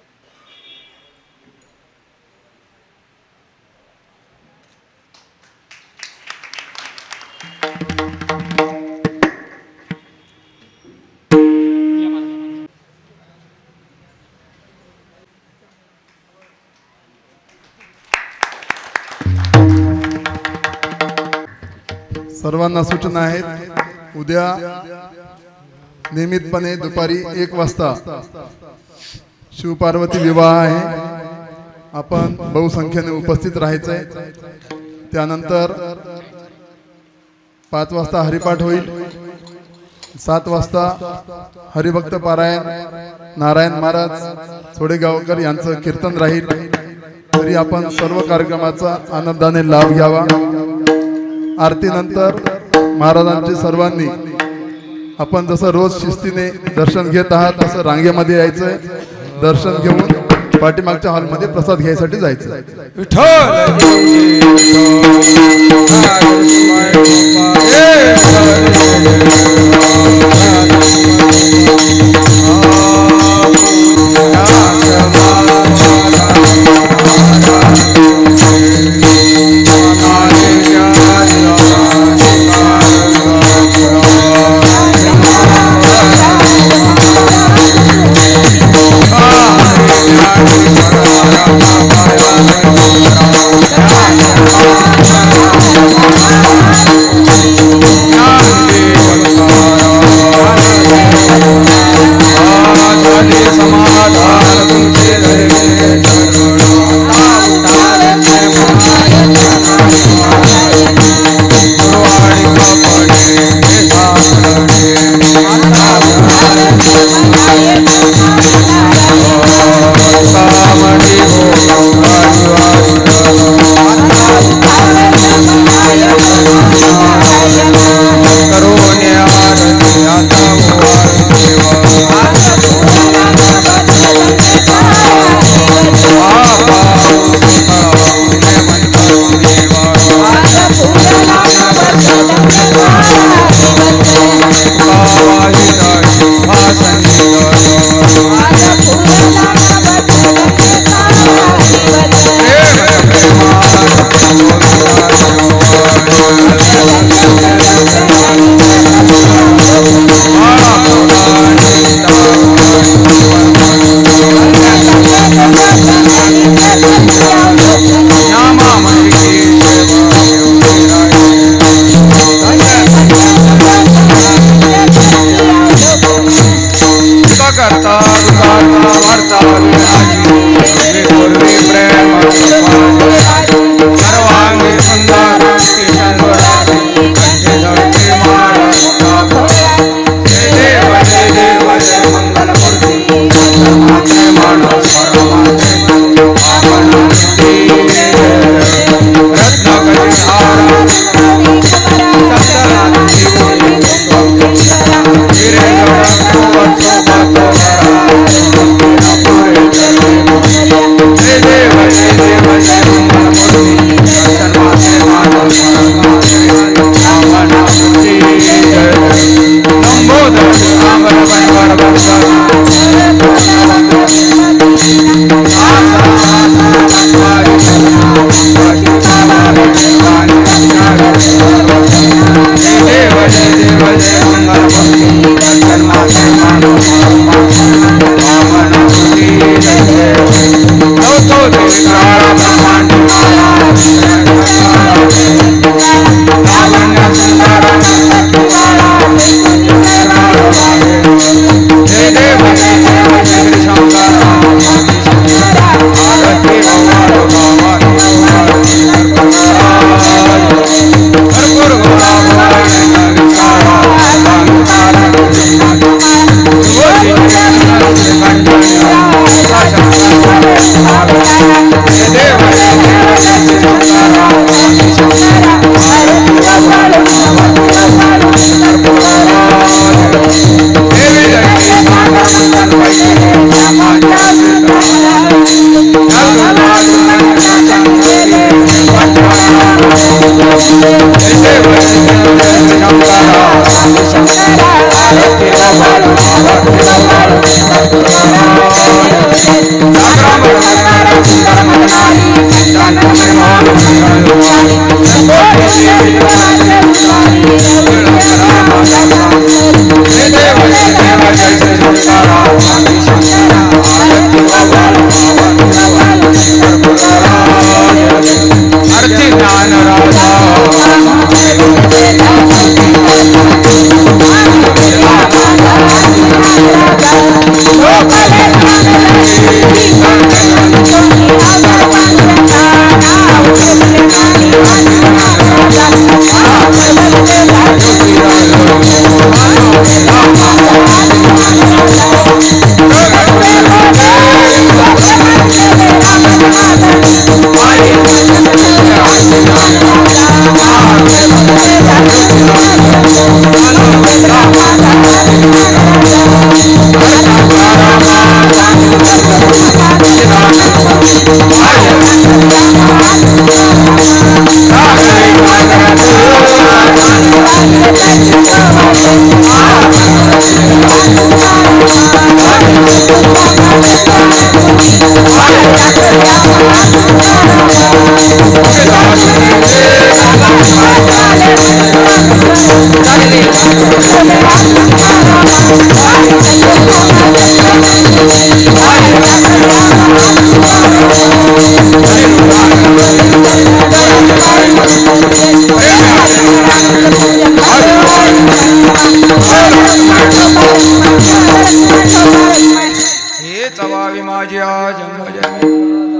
सर्वांना सूचना आहेत. उद्या नियमितपणे दुपारी 1 वाजता शिवपार्वती विवाह आहे. आपण बहुसंख्येने उपस्थित राहायचंय. त्यानंतर 5 वाजता हरिपाठ होईल. 7 वाजता हरिभक्त पारायण नारायण महाराज सोडेगावकर यांचं कीर्तन राहील. तरी आपण सर्व कार्यक्रमाचा आनंदाने लाभ घ्यावा. आरतीनंतर महाराजांचे सर्वांनी आपण जसं रोज शिस्तीने दर्शन घेत आहात तसं रांगेमध्ये यायचंय. दर्शन घेऊन पाठीमागच्या हॉलमध्ये प्रसाद घ्यायसाठी जायचं. Thank you.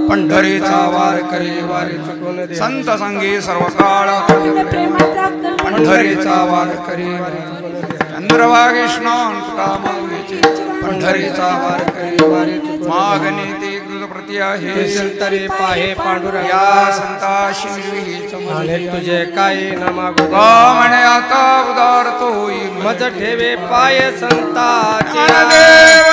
पंढरीचा वार करे वारी संत संगी सर्व काळ पंढरीचा वार करे चंद्रभागे स्नान कामावेचे पंढरीचा वार करे वारी मागणी ते कृत प्रति आहे तरी पाहे पांडुरंगा या संताशी आले तुझे काय न मागू म्हणे आता उदार तो होई मज ठेवे पाय संताचे देव